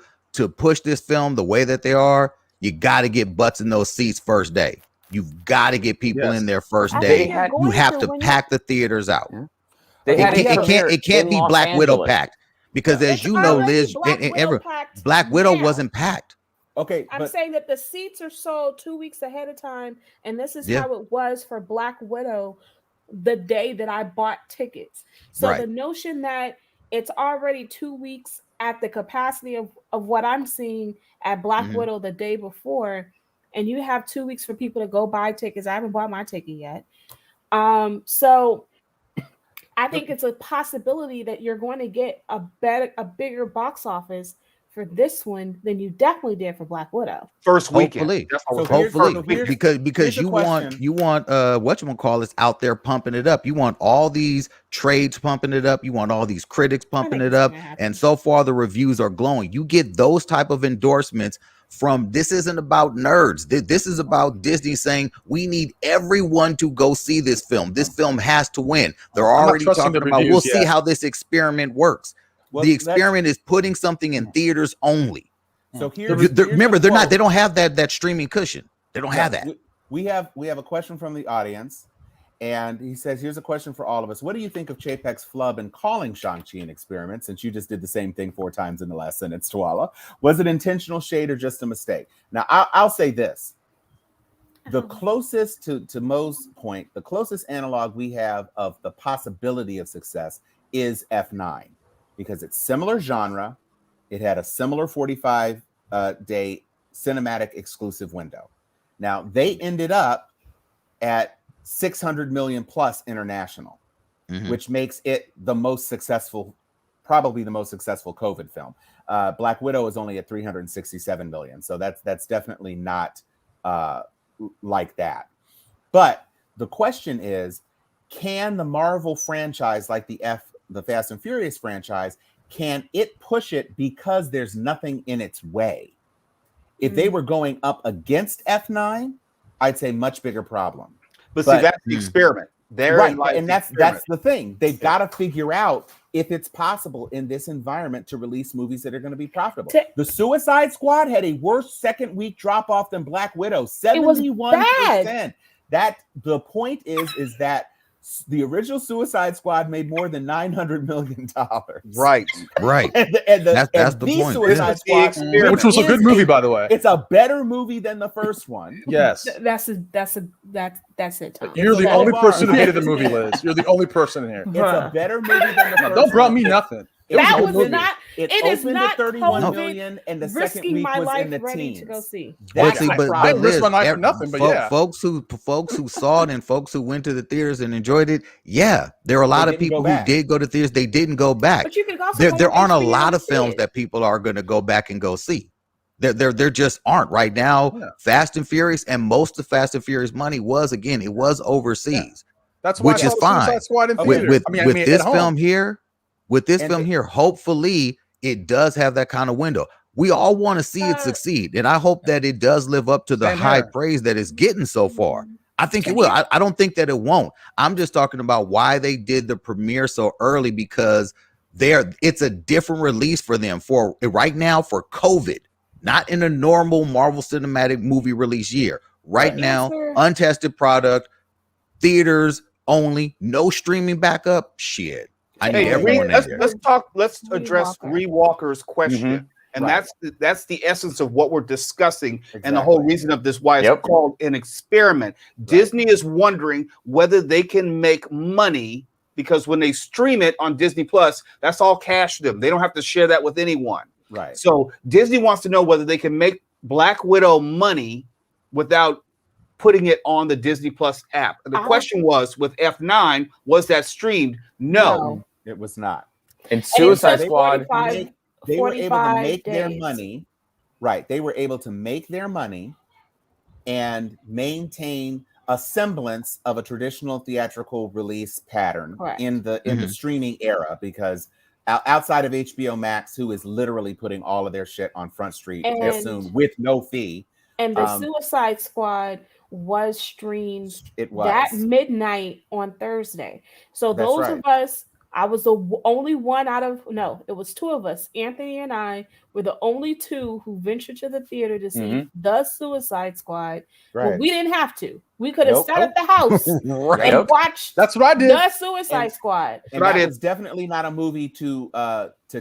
push this film the way that they are, you got to get butts in those seats first day. You've got to get people in there first day. You have to pack the theaters out. It can't be Black Widow packed, because as you know, Liz, Black Widow wasn't packed. Okay, I'm saying that the seats are sold 2 weeks ahead of time, and this is how it was for Black Widow the day that I bought tickets. So the notion that it's already 2 weeks at the capacity of what I'm seeing at Black Widow the day before, and you have 2 weeks for people to go buy tickets. I haven't bought my ticket yet. So I think it's a possibility that you're going to get a bigger box office for this one than you definitely did for Black Widow. First weekend. Hopefully, because you want whatchamacallits out there pumping it up. You want all these trades pumping it up. You want all these critics pumping it up. And so far the reviews are glowing. You get those type of endorsements from, this isn't about nerds. This is about Disney saying we need everyone to go see this film. This film has to win. They're already talking about, we'll see how this experiment works. Well, the experiment is putting something in theaters only. So remember, they don't have that streaming cushion. They don't have that. We have a question from the audience, and he says, here's a question for all of us. What do you think of Chapek's flub in calling Shang-Chi an experiment, since you just did the same thing 4 times in the last sentence, Tuala? Was it intentional shade or just a mistake? Now, I'll say this. The closest to Mo's point, the closest analog we have of the possibility of success is F9. Because it's similar genre, it had a similar 45-day cinematic exclusive window. Now, they ended up at 600 million plus international, which makes it the most successful, probably the most successful COVID film. Black Widow is only at 367 million, so that's definitely not like that. But the question is, can the Marvel franchise, like the Fast and Furious franchise, can it push it because there's nothing in its way? If they were going up against F9, I'd say much bigger problem. But see, that's the experiment. And that's the thing. They've got to figure out if it's possible in this environment to release movies that are going to be profitable. The Suicide Squad had a worse second week drop off than Black Widow, 71%. That the point is that the original Suicide Squad made more than $900 million. Right. That's the point. Suicide Squad, which was a good movie, by the way. It's a better movie than the first one. Yes. That's it, Tom. You're the only person who hated the movie, Liz. You're the only person in here. It's a better movie than the first Don't brought me nothing. It was not. It is not 31 million, and the second week was in the teens. To go see. That's I risked my life for nothing, but folks who saw it and folks who went to the theaters and enjoyed it, there are a lot of people who did go to theaters. They didn't go back. But you can also there aren't a lot of films that people are going to go back and go see. There just aren't right now. Fast and Furious, and most of Fast and Furious money was overseas. That's why which is fine. With this film here. With this film here, hopefully it does have that kind of window. We all want to see it succeed, and I hope that it does live up to the high praise that it's getting so far. I think it will. I don't think that it won't. I'm just talking about why they did the premiere so early, because it's a different release for them for right now for COVID, not in a normal Marvel Cinematic movie release year. Right now, untested product, theaters only, no streaming backup. Shit. I need everyone in there. Let's address Rewalker's question. And that's the essence of what we're discussing, and the whole reason of this, why it's called an experiment. Disney is wondering whether they can make money, because when they stream it on Disney Plus, that's all cash to them. They don't have to share that with anyone. Right. So Disney wants to know whether they can make Black Widow money without putting it on the Disney Plus app. And the question was, with F9, was that streamed? No, it was not. And Suicide Squad. They were able to make their money, right? They were able to make their money and maintain a semblance of a traditional theatrical release pattern in the streaming era, because outside of HBO Max, who is literally putting all of their shit on Front Street soon with no fee, and the Suicide Squad was streamed that midnight on Thursday. So those of us. I was the only one it was two of us. Anthony and I were the only two who ventured to the theater to see the Suicide Squad. Right. Well, we didn't have to. We could have sat at the house and watched That's what I did. The Suicide Squad. And that was definitely not a movie to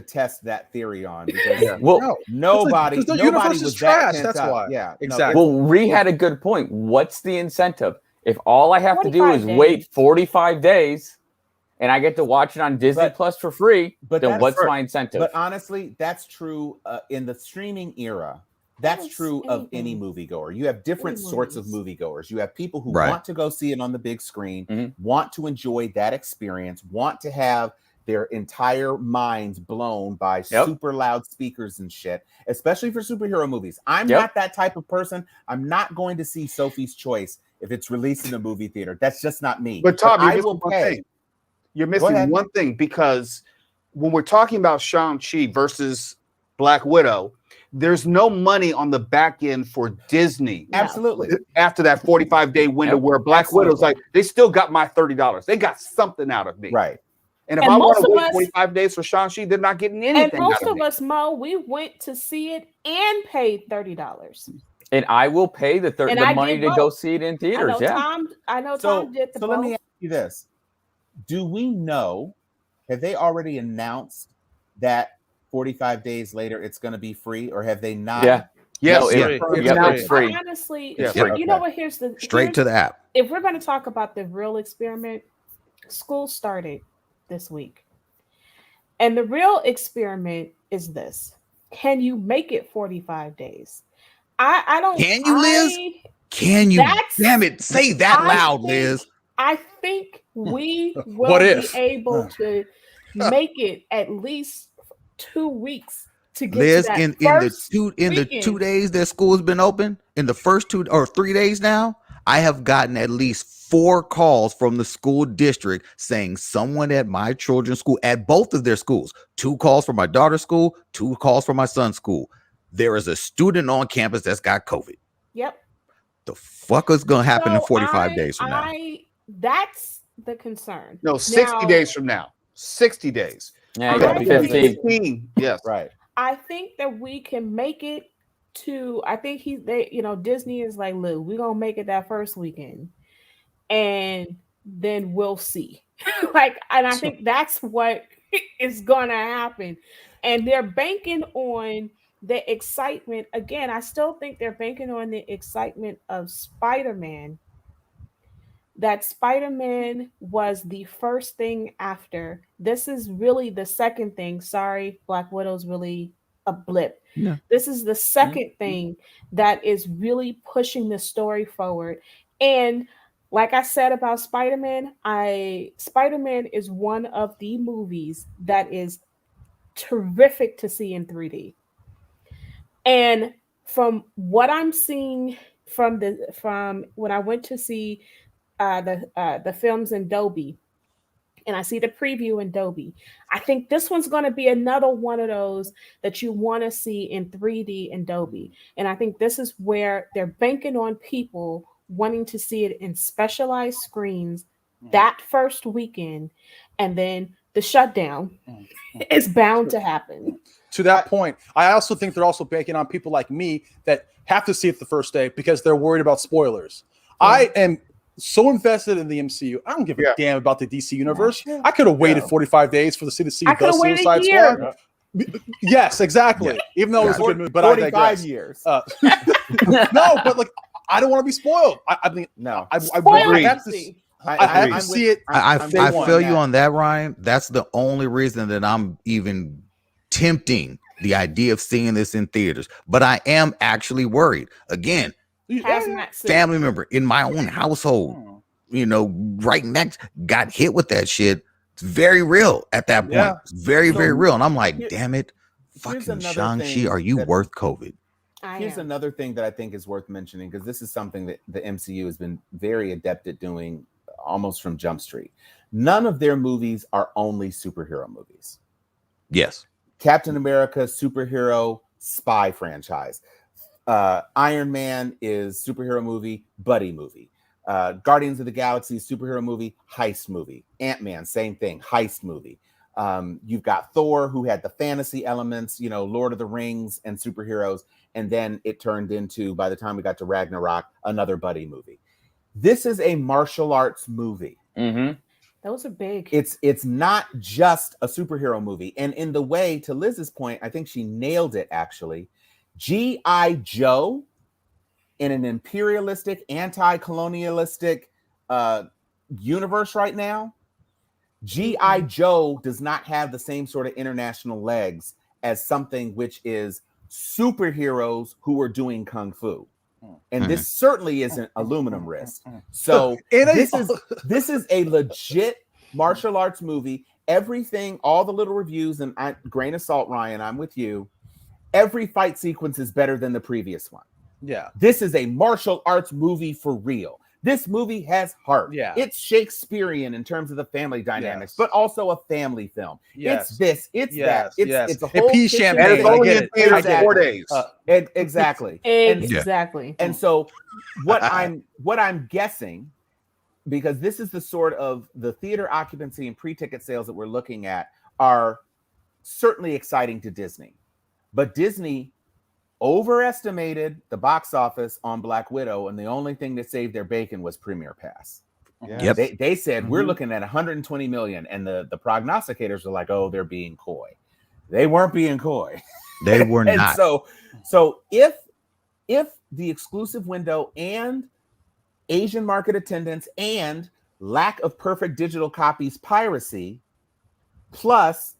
test that theory on, because nobody was trash. That's why. Yeah, exactly. Well, Ree had a good point. What's the incentive? If all I have to do is wait 45 days and I get to watch it on Disney Plus for free, then what's my incentive? But honestly, that's true in the streaming era. That's true of any moviegoer. You have different sorts of moviegoers. You have people who want to go see it on the big screen, want to enjoy that experience, want to have their entire minds blown by super loud speakers and shit, especially for superhero movies. I'm not that type of person. I'm not going to see Sophie's Choice if it's released in a movie theater. That's just not me. But Tom, I will pay. You're missing one thing, because when we're talking about Shang-Chi versus Black Widow, there's no money on the back end for Disney. Absolutely. After that 45-day window where Black Widow's like, they still got my $30. They got something out of me. Right. And if I want to wait 45 days for Shang-Chi, they're not getting anything. And most of us, Mo, we went to see it and paid $30. And I will pay the money to go see it in theaters. I know Tom did the So let me ask you this. Do we know, have they already announced that 45 days later it's going to be free, or have they not? It's free. Honestly, you know what? Here's the straight to the app. If we're going to talk about the real experiment, school started this week. And the real experiment is this. Can you make it 45 days? I don't. Can you, Liz? Can you? Damn it. Say that loud, Liz. I think we will be able to make it at least 2 weeks to get Liz, to that in the 2 days that school has been open, in the first 2 or 3 days now, I have gotten at least 4 calls from the school district saying someone at my children's school, at both of their schools, 2 calls from my daughter's school, 2 calls from my son's school. There is a student on campus that's got COVID. Yep. The fuck is going to happen in 45 days from now? That's the concern. No, 60 days from now. 60 days. Yeah, you got 15. Yes. Right. I think that we can make it to, I think Disney is like, look, we're going to make it that first weekend and then we'll see. And I think that's what is going to happen. And they're banking on the excitement. Again, I still think they're banking on the excitement of Spider-Man. That Spider-Man was the first thing after. This is really the second thing. Sorry, Black Widow's really a blip. No. This is the second thing that is really pushing the story forward. And like I said about Spider-Man, Spider-Man is one of the movies that is terrific to see in 3D. And from what I'm seeing from when I went to see the films in Dolby, and I see the preview in Dolby. I think this one's going to be another one of those that you want to see in 3D and Dolby. And I think this is where they're banking on people wanting to see it in specialized screens that first weekend, and then the shutdown is bound to happen. To that point, I also think they're also banking on people like me that have to see it the first day because they're worried about spoilers. Yeah. I am so invested in the MCU. I don't give a damn about the DC universe. I could have waited 45 days for the to see the Suicide Squad. Yes, exactly. Yeah. Even though it was a good movie, but 45 years. No, but like I don't want to be spoiled. I mean, no, I have to see it. I feel you on that, Ryan. That's the only reason that I'm even tempting the idea of seeing this in theaters. But I am actually worried. Again, family member in my own household, right next, got hit with that shit. It's very real at that point. Yeah. It's very, very real. And I'm like, damn it, fucking Shang-Chi, are you worth COVID? Here's another thing that I think is worth mentioning, because this is something that the MCU has been very adept at doing almost from Jump Street. None of their movies are only superhero movies. Yes. Captain America, superhero spy franchise. Iron Man is superhero movie, buddy movie. Guardians of the Galaxy, superhero movie, heist movie. Ant-Man, same thing, heist movie. You've got Thor, who had the fantasy elements, Lord of the Rings and superheroes. And then it turned into, by the time we got to Ragnarok, another buddy movie. This is a martial arts movie. Mm-hmm. Those are big. It's not just a superhero movie. And in the way, to Liz's point, I think she nailed it, actually. G.I. Joe, in an imperialistic, anti-colonialistic universe right now, G.I. Joe does not have the same sort of international legs as something which is superheroes who are doing kung fu. And this certainly isn't aluminum wrist. So this is a legit martial arts movie. Everything, all the little reviews, and grain of salt, Ryan, I'm with you. Every fight sequence is better than the previous one. Yeah. This is a martial arts movie for real. This movie has heart. Yeah. It's Shakespearean in terms of the family dynamics, but also a family film. Yes. It's this, it's that. It's a whole champagne. And it's only in theaters for 4 days. Exactly. Exactly. And so what I'm guessing, because this is the sort of the theater occupancy and pre-ticket sales that we're looking at are certainly exciting to Disney. But Disney overestimated the box office on Black Widow, and the only thing that saved their bacon was Premier Pass. Yeah. Yep. They said we're looking at 120 million, and the prognosticators are like, oh, they're being coy. They weren't being coy. They were not. So if the exclusive window and Asian market attendance and lack of perfect digital copies piracy, plus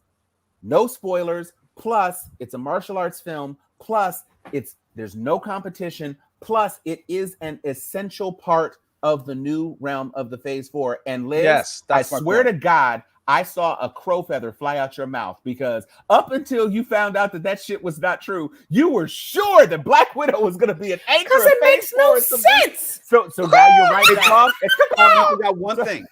no spoilers, plus it's a martial arts film, plus there's no competition, plus it is an essential part of the new realm of the Phase 4. And Liz, I swear to God, I saw a crow feather fly out your mouth, because up until you found out that shit was not true, you were sure that Black Widow was going to be an anchor. Because it makes no sense. So now you're right. You got one thing.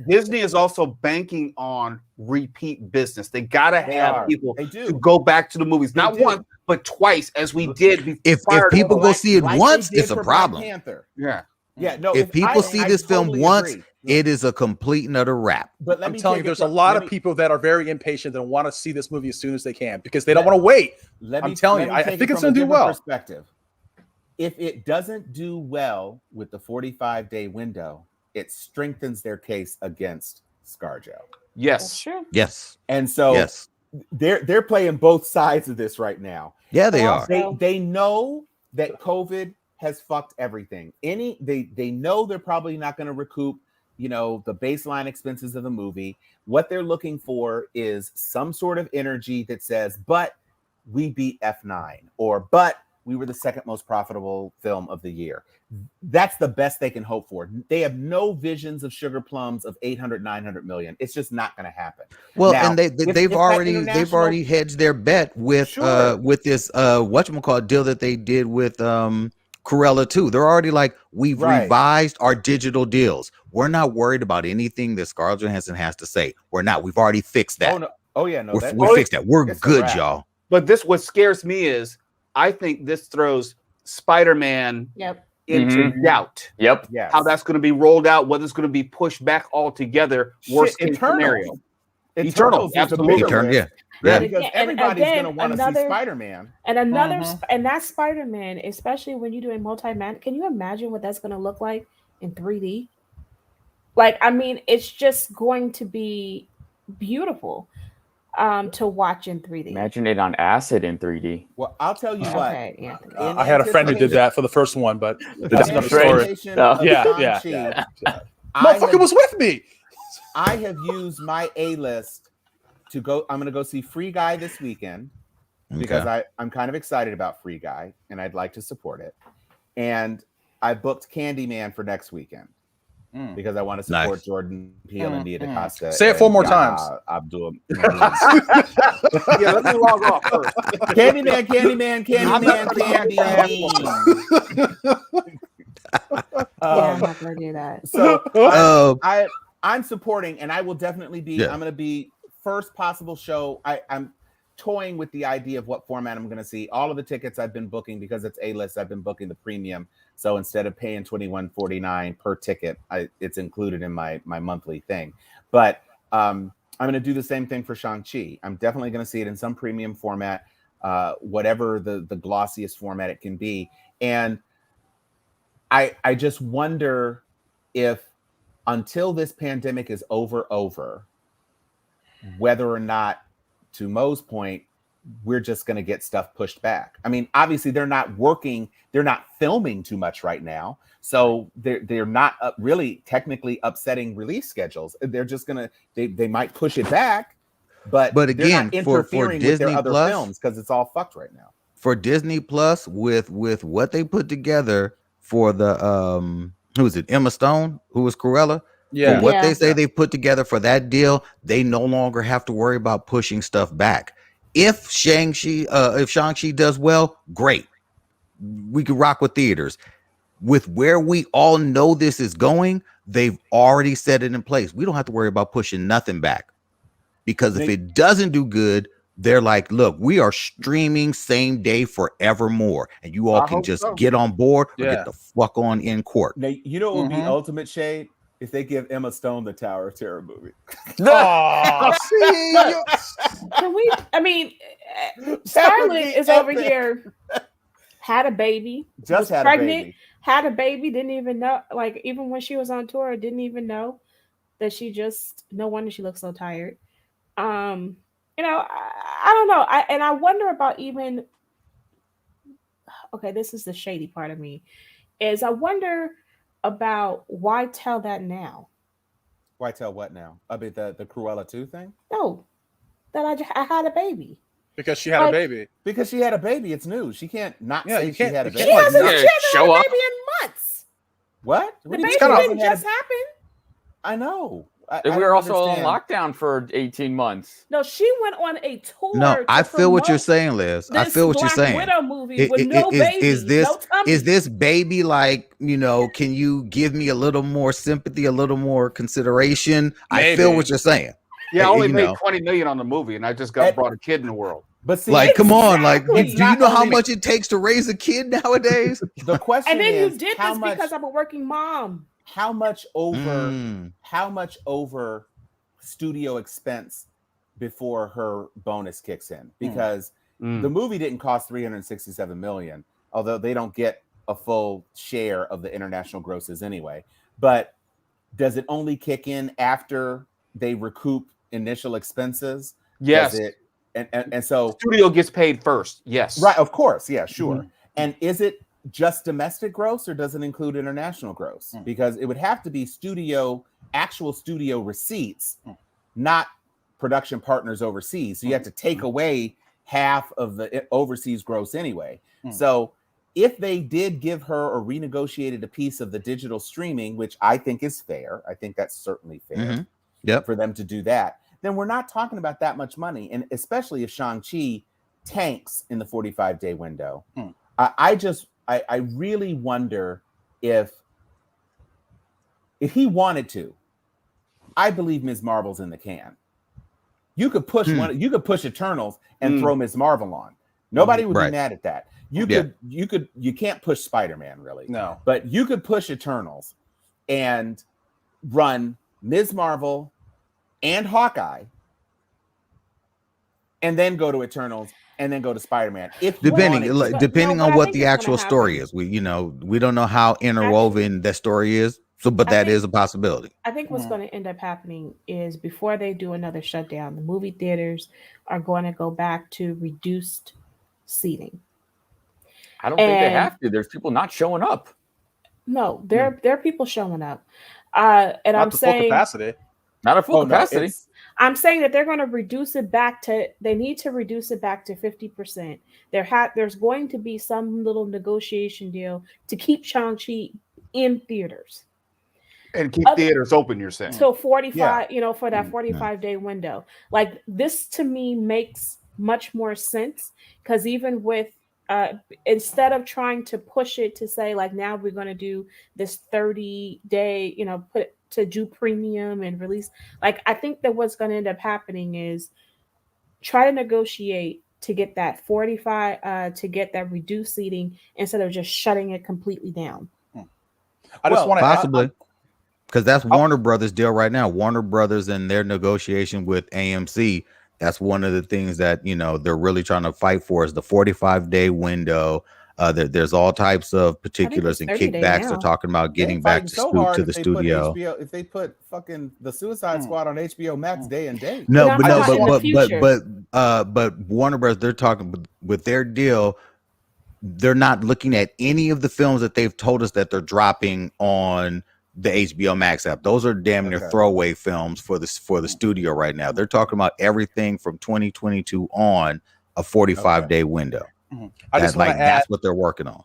Disney is also banking on repeat business. They gotta have people to go back to the movies, not once but twice, as we did. If people go see it once, it's a problem. No. If people see this film once, it is a complete and utter wrap. But I'm telling you, there's a lot of people that are very impatient and want to see this movie as soon as they can, because they don't want to wait. I'm telling you, I think it's going to do well. Perspective. If it doesn't do well with the 45-day window, it strengthens their case against ScarJo. Yes. Sure. Yes. And so they're playing both sides of this right now. Yeah, they are. They know that COVID has fucked everything. They know they're probably not going to recoup, the baseline expenses of the movie. What they're looking for is some sort of energy that says, but we beat F9, or but we were the second most profitable film of the year. That's the best they can hope for. They have no visions of Sugar Plums of 800, 900 million. It's just not going to happen. Well, now, and they've already hedged their bet with this whatchamacallit deal that they did with Cruella 2. They're already like, we've Right. revised our digital deals. We're not worried about anything that Scarlett Johansson has to say. We're not. We've already fixed that. Oh no. Oh yeah, no. We fixed that. We're good, y'all. But what scares me is I think this throws Spider-Man into doubt. Yep. Yes. How that's going to be rolled out, whether it's going to be pushed back altogether. Worst case scenario. Eternal. Absolutely. Eternal, yeah. Because everybody's going to want to see Spider-Man. And and that Spider-Man, especially when you're doing multi-man, can you imagine what that's going to look like in 3D? Like, I mean, it's just going to be beautiful to watch in 3D. Imagine it on acid in 3D. Well, I'll tell you what. I had a friend who did that for the first one, but that's another story. Yeah. Motherfucker was with me. I have used my A-list to go. I'm going to go see Free Guy this weekend because I'm kind of excited about Free Guy and I'd like to support it. And I booked Candyman for next weekend because I want to support Jordan Peele and Nia DaCosta. Say it 4 more times. Abdul. Let me log off first. Candyman. I'm not going to do that. So I'm supporting, and I will definitely be. I'm going to be first possible show. I'm toying with the idea of what format I'm going to see. All of the tickets I've been booking because it's A-list. I've been booking the premium. So instead of paying $21.49 per ticket, it's included in my monthly thing. But I'm going to do the same thing for Shang-Chi. I'm definitely going to see it in some premium format, whatever the glossiest format it can be. And I just wonder if until this pandemic is over, whether or not, to Mo's point, we're just going to get stuff pushed back. I mean, obviously they're not filming too much right now. So they're not really technically upsetting release schedules. They're just going to, they might push it back, but again, they're not interfering with their other films because it's all fucked right now. For Disney Plus, with what they put together for the, who was it? Emma Stone, who was Cruella. Yeah. For what they say they put together for that deal, they no longer have to worry about pushing stuff back. If Shang-Chi does well, great. We could rock with theaters. With where we all know this is going, they've already set it in place. We don't have to worry about pushing nothing back. Because if it doesn't do good, they're like, look, we are streaming same day forevermore. And you all can just get on board or get the fuck on in court. Now, you know what would be ultimate shade? If they give Emma Stone the Tower of Terror movie. Can we? I mean, Scarlett is over here, had a baby, just had pregnant, a baby. Had a baby, didn't even know, like, even when she was on tour, didn't even know that no wonder she looks so tired. You know, I don't know. I wonder about even, okay, this is the shady part of me, is I wonder about why tell that now? Why tell what now? I mean, the Cruella 2 thing? No, that I had a baby. Because she had a baby. Because she had a baby. It's news. She can't say she had a baby. She hasn't had a baby in months. What? The baby didn't just happen. I know. We were also on lockdown for 18 months. No, she went on a tour. No, I feel what you're saying, Liz. I feel what you're saying. Widow movie with no baby. Is this baby like, you know, can you give me a little more sympathy, a little more consideration? Maybe. I feel what you're saying. Yeah, I only made $20 million on the movie, and I just brought a kid in the world. But see, like, come on, like, do you know how much it takes to raise a kid nowadays? The question and then is, you did this because I'm a working mom. How much over studio expense before her bonus kicks in? Because the movie didn't cost $367 million, although they don't get a full share of the international grosses anyway. But does it only kick in after they recoup initial expenses? Yes. And so studio gets paid first. Yes. Right. Of course. Yeah, sure. Mm-hmm. And is it just domestic gross or does it include international gross? Because it would have to be actual studio receipts, not production partners overseas. So you have to take away half of the overseas gross anyway. So if they did give her or renegotiated a piece of the digital streaming, which I think is fair, I think that's certainly fair for them to do that, then we're not talking about that much money. And especially if Shang-Chi tanks in the 45-day window, I really wonder if he wanted to. I believe Ms. Marvel's in the can. You could push you could push Eternals and throw Ms. Marvel on. Nobody would be mad at that. You can't push Spider-Man really. No. But you could push Eternals and run Ms. Marvel and Hawkeye and then go to Eternals and then go to Spider-Man. If depending on what the actual story is. We don't know how interwoven that story is. So, but that is a possibility. I think what's going to end up happening is before they do another shutdown, the movie theaters are going to go back to reduced seating. I don't think they have to. There's people not showing up. No, there are people showing up. And not I'm saying full capacity. Not at full capacity. No, I'm saying that they're going to reduce it back to. They need to reduce it back to 50%. There's going to be some little negotiation deal to keep Shang-Chi in theaters. And keep theaters open, you're saying? Till 45, for that 45-day window. Like, this to me makes much more sense, because even with, instead of trying to push it to say, like, now we're going to do this 30-day, put to do premium and release. Like, I think that what's going to end up happening is try to negotiate to get that 45, to get that reduced seating instead of just shutting it completely down. I just want to possibly. Because that's Warner Brothers' deal right now. Warner Brothers and their negotiation with AMC, that's one of the things that, they're really trying to fight for is the 45-day window. There's all types of particulars and kickbacks. They're talking about getting back to the studio. If they put fucking the Suicide Squad on HBO Max day and day. But Warner Brothers, they're talking with their deal. They're not looking at any of the films that they've told us that they're dropping on the HBO Max app. Those are damn near throwaway films for the studio right now. They're talking about everything from 2022 on a 45-day window. I just want to add, that's what they're working on.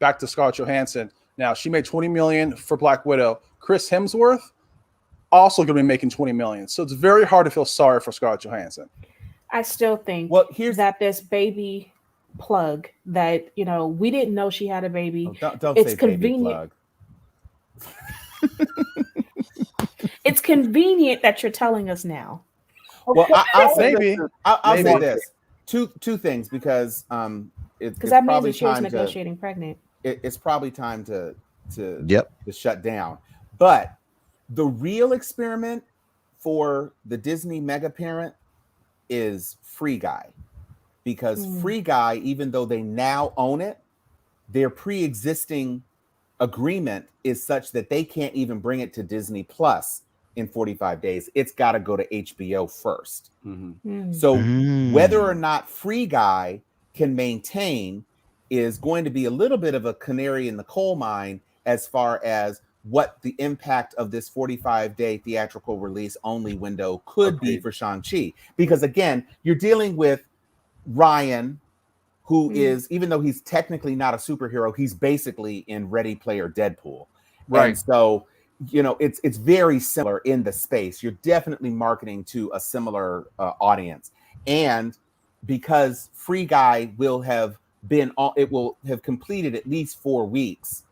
Back to Scarlett Johansson. Now, she made $20 million for Black Widow. Chris Hemsworth also going to be making $20 million. So it's very hard to feel sorry for Scarlett Johansson. I still think here's that this baby plug that we didn't know she had a baby. Don't it's say convenient. Baby plug. It's convenient that you're telling us now. Well, I'll say this. Two things, because that means that she was negotiating pregnant. It's probably time to shut down. But the real experiment for the Disney mega parent is Free Guy, because Free Guy, even though they now own it, their pre-existing agreement is such that they can't even bring it to Disney Plus in 45 days. It's got to go to HBO first. So whether or not Free Guy can maintain is going to be a little bit of a canary in the coal mine as far as what the impact of this 45-day theatrical release only window could be for Shang-Chi. Because again, you're dealing with Ryan, who is, even though he's technically not a superhero, he's basically in Ready Player Deadpool. Right. And so, it's very similar in the space. You're definitely marketing to a similar audience. And because Free Guy will have completed at least 4 weeks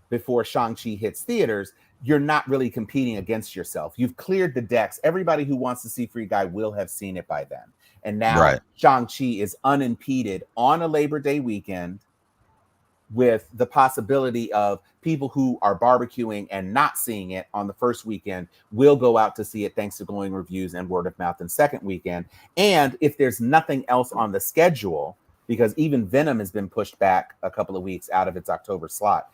before Shang-Chi hits theaters, you're not really competing against yourself. You've cleared the decks. Everybody who wants to see Free Guy will have seen it by then. And now Shang-Chi is unimpeded on a Labor Day weekend, with the possibility of people who are barbecuing and not seeing it on the first weekend will go out to see it thanks to glowing reviews and word of mouth in second weekend. And if there's nothing else on the schedule, because even Venom has been pushed back a couple of weeks out of its October slot,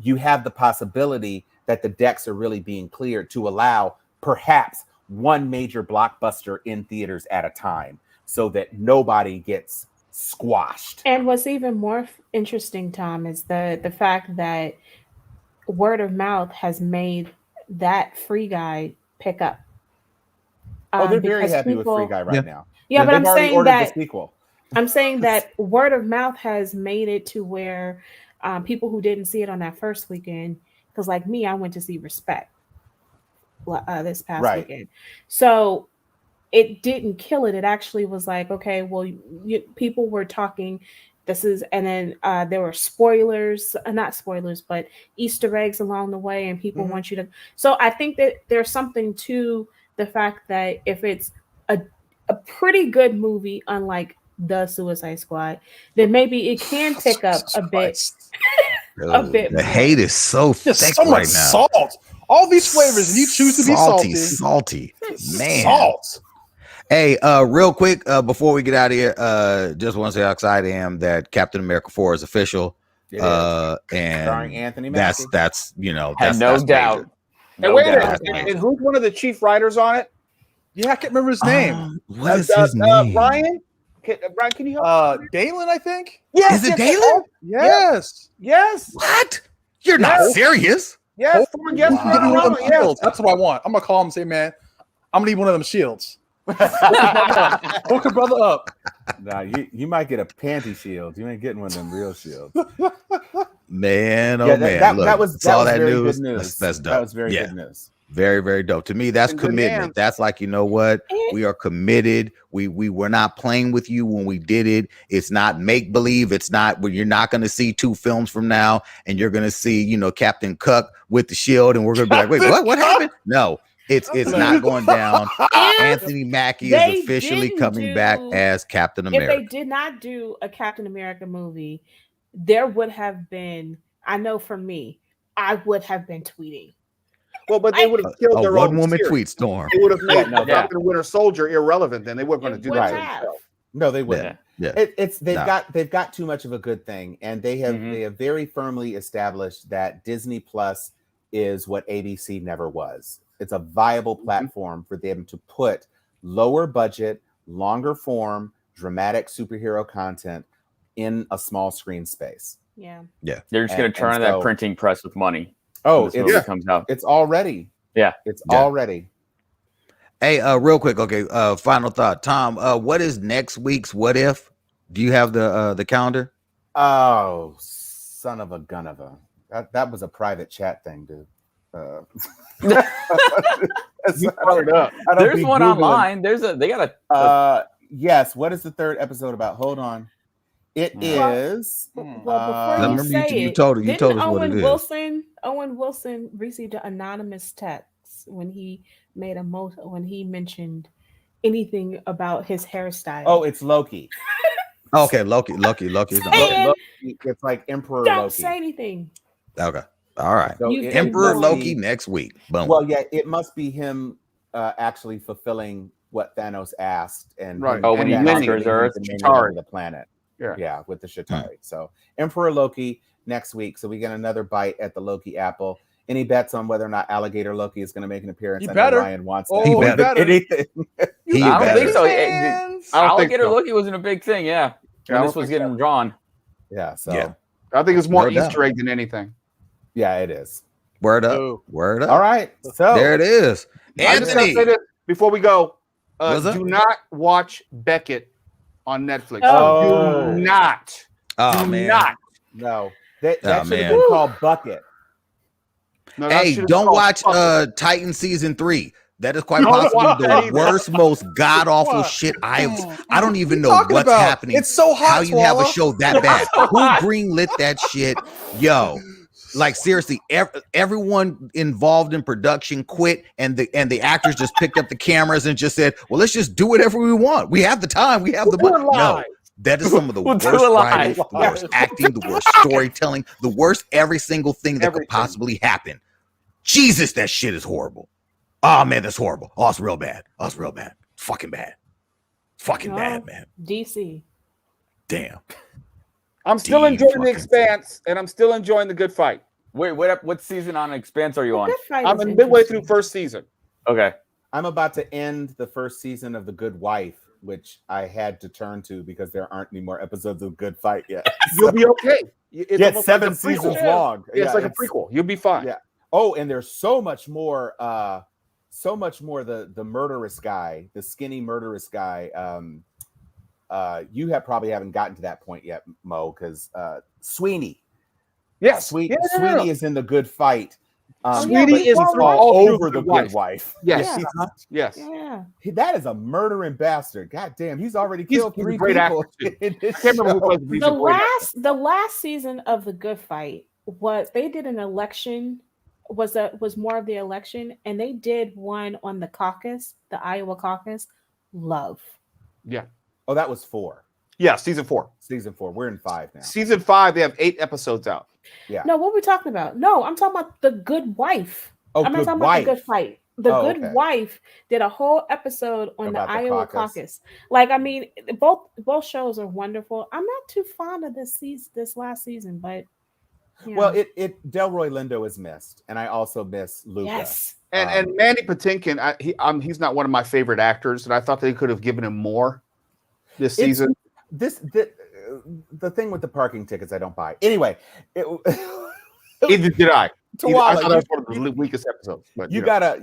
you have the possibility that the decks are really being cleared to allow perhaps one major blockbuster in theaters at a time, so that nobody gets squashed. And what's even more interesting, Tom, is the fact that word of mouth has made that Free Guy pick up. They're very happy with Free Guy right now. Yeah, but I'm saying that I'm saying that word of mouth has made it to where people who didn't see it on that first weekend, because like me, I went to see Respect this past weekend. So it didn't kill it. It actually was like, okay, well, people were talking this is, and then there were spoilers, not spoilers, but Easter eggs along the way, and people want you to. So I think that there's something to the fact that if it's a pretty good movie, unlike The Suicide Squad, then maybe it can pick up a bit. A bit. The hate is so thick so right much now. Salt. All these flavors, and you choose to be salty, man. Salt. Hey, real quick, before we get out of here, just want to say how excited I am that Captain America 4 is official. And starring Anthony Mackie. That's you know, that's no doubt. And wait a minute, and who's one of the chief writers on it? Yeah, I can't remember his name. What is his name? Ryan? Ryan, can you help? Dalen, I think. Yes, is it Dalen? Yes. What? You're not serious? Yes. Shields. That's what I want. I'm gonna call him and say, man, I'm gonna need one of them shields. Hook a brother up. Nah, you might get a panty shield. You ain't getting one of them real shields. Man, man. That was that very news. Good news. That's dope. That was very good news. Very, very dope. To me, that's commitment. That's like, you know what? We are committed. We were not playing with you when we did it. It's not make believe. It's not where you're not going to see 2 films from now and you're going to see, you know, Captain Cuck with the shield and we're going to be like, wait, what happened? No, it's not going down. Anthony Mackie is officially coming back as Captain America. If they did not do a Captain America movie, there would have been, I know for me, I would have been tweeting. Well, but they would have killed their own one-woman series. tweet storm. They would have made Captain Winter Soldier irrelevant. Then they weren't going to do that. No, they wouldn't. Yeah. They've got too much of a good thing, and they have very firmly established that Disney Plus is what ABC never was. It's a viable platform for them to put lower budget, longer form, dramatic superhero content in a small screen space. Yeah. They're just going to turn on that printing press with money. Oh, it comes out. It's already. Yeah. It's already. Hey, real quick. Okay. Final thought. Tom, what is next week's What If? Do you have the calendar? Oh, son of a gun of a. That was a private chat thing, dude. There's one online. They got a. Yes. What is the 3rd episode about? Hold on. It is. Well, before you say you told us what it is. Owen Wilson received an anonymous text when he made when he mentioned anything about his hairstyle. Oh, it's Loki. Okay, Loki. It's like Emperor Loki. Don't say anything. Okay. All right. So Emperor Loki next week. Boom. Well, yeah, it must be him actually fulfilling what Thanos asked, and when he conquers Earth, the planet. Yeah, with the Chitauri. So Emperor Loki next week. So we get another bite at the Loki apple. Any bets on whether or not Alligator Loki is going to make an appearance? I know Ryan wants that. He better. Anything. I don't think so. Alligator Loki wasn't a big thing. Yeah, this was getting drawn. Yeah. So I think it's more Easter egg than anything. Yeah, it is. Word up. Word up. All right. So there it is. Anthony, say this before we go, do not watch Beckett on Netflix. Oh. Do not. Oh, do man. not. No. That should have been called Bucket. No, hey, don't watch Titan season 3. That is quite possibly the worst, most god awful shit I don't even know what's happening. It's so hot. How you have a show that bad? Who greenlit that shit? Yo, like seriously, everyone involved in production quit, and the actors just picked up the cameras and just said, "Well, let's just do whatever we want. We have the time. We have the money." No. That is some of the worst writing, the worst acting, the worst storytelling, the worst every single thing that could possibly happen. Jesus, that shit is horrible. Oh man, that's horrible. Oh, it's real bad. Oh, it's real bad. Fucking bad. Fucking bad, man. DC. Damn. I'm still enjoying The Expanse, and I'm still enjoying The Good Fight. Wait, what season on Expanse are you on? I'm midway through first season. Okay. I'm about to end the first season of The Good Wife, which I had to turn to because there aren't any more episodes of Good Fight yet. You'll be okay. It's 7 seasons long. Yeah, it's like a prequel. You'll be fine. Yeah. Oh, and there's so much more. The murderous guy, the skinny murderous guy. You probably haven't gotten to that point yet, Mo, because Sweeney. Yes, Sweeney is in The Good Fight. Sweetie is all over the Good Wife. Yes. Yes. Yes. Yeah. That is a murdering bastard. God damn, he's already killed three great people. I can't remember who plays the last season of The Good Fight, what they did an election was more of the election, and they did one on the caucus, the Iowa caucus. Love. Yeah. Oh, that was 4. Yeah, season 4. Season 4. We're in 5 now. Season 5, they have 8 episodes out. Yeah. No, what are we talking about? No, I'm talking about The Good Wife. Oh, I'm not talking about The Good Fight. The Good Wife did a whole episode on the Iowa caucus. Like, I mean, both shows are wonderful. I'm not too fond of this last season, but well, Delroy Lindo is missed, and I also miss Luca. Yes, and Mandy Patinkin, he's not one of my favorite actors, and I thought they could have given him more this season. The thing with the parking tickets, I don't buy. Anyway, either did I. Tawala, I thought that was one of the weakest episodes. But you gotta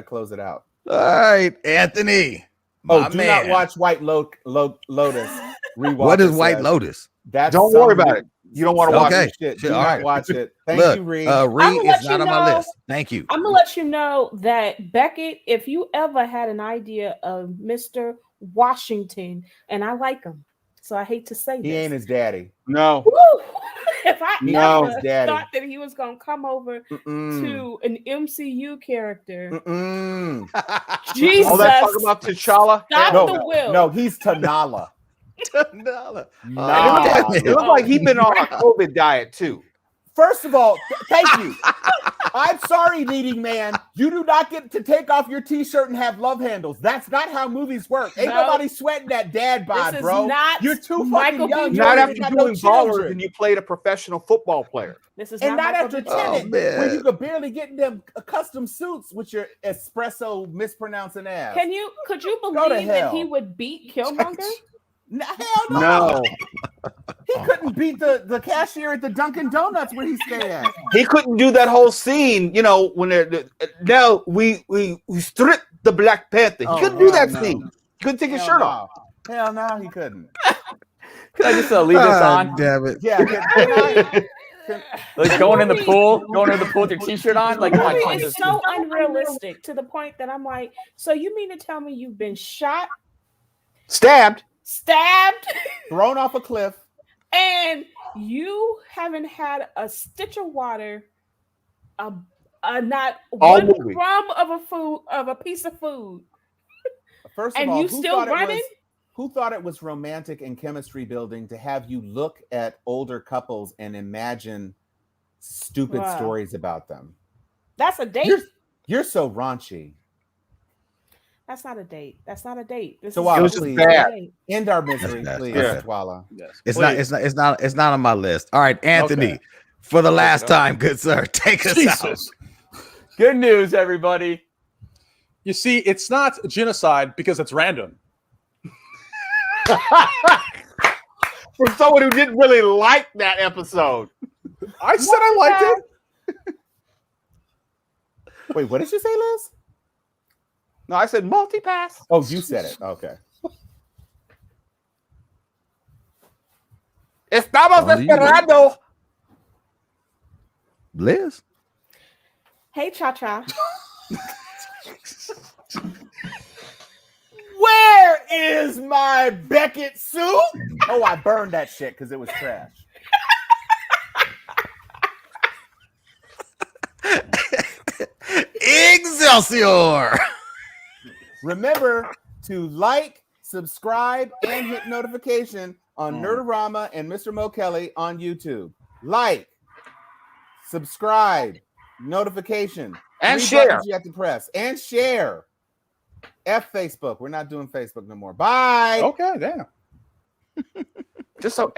close it out. All right, Anthony. Do not watch White Lotus. Rewatch what is White Lotus? Don't worry about it. You don't want to watch it. Shit. Do not watch it. Thank you, Reed. Reed is not on my list. Thank you. I'm gonna let you know that Beckett, if you ever had an idea of Mr. Washington, and I like him, so I hate to say this. He ain't his daddy. No. Woo! If I ever thought that he was gonna come over to an MCU character, Jesus! Oh, that's talking about T'Challa. Stop the will. No, he's Tanala. Tanala. It looked like he'd been on a COVID diet too. First of all, thank you. I'm sorry, leading man. You do not get to take off your t-shirt and have love handles. That's not how movies work. Ain't nobody sweating that dad bod, bro. You're too fucking young. Not after doing ballers and you played a professional football player. This is and not after Tenet, when you could barely get in them custom suits with your espresso mispronouncing ass. Could you believe that he would beat Killmonger? Hell no. He couldn't beat the cashier at the Dunkin' Donuts where he stayed at. He couldn't do that whole scene, when now we stripped the Black Panther. He couldn't do that scene. He couldn't take his shirt off. Hell no, he couldn't. Can I just leave this on? Damn it. Yeah. Like going in the pool with your t-shirt on? Like, it's so unrealistic to the point that I'm like, so you mean to tell me you've been shot? Stabbed, thrown off a cliff, and you haven't had a stitch of water, not one crumb of a piece of food. First of all, you still running? Who thought it was romantic and chemistry building to have you look at older couples and imagine stupid stories about them? That's a date. You're so raunchy. That's not a date. That's not a date. It was just bad. End our misery, please, Twala. Yes. It's not on my list. All right, Anthony, for the last time, good sir, take us out. Good news, everybody. You see, it's not genocide because it's random. For someone who didn't really like that episode. I said I liked it. Wait, what did you say, Liz? No, I said multipass. Oh, you said it. Okay. Estamos esperando. Liz? Hey, Cha-Cha. Where is my Beckett suit? Oh, I burned that shit because it was trash. Excelsior! Remember to like, subscribe, and hit notification on Nerd-O-Rama and Mr. Mo Kelly on YouTube. Like, subscribe, notification, and share. You have to press and share. F Facebook. We're not doing Facebook no more. Bye. Okay, damn. Just so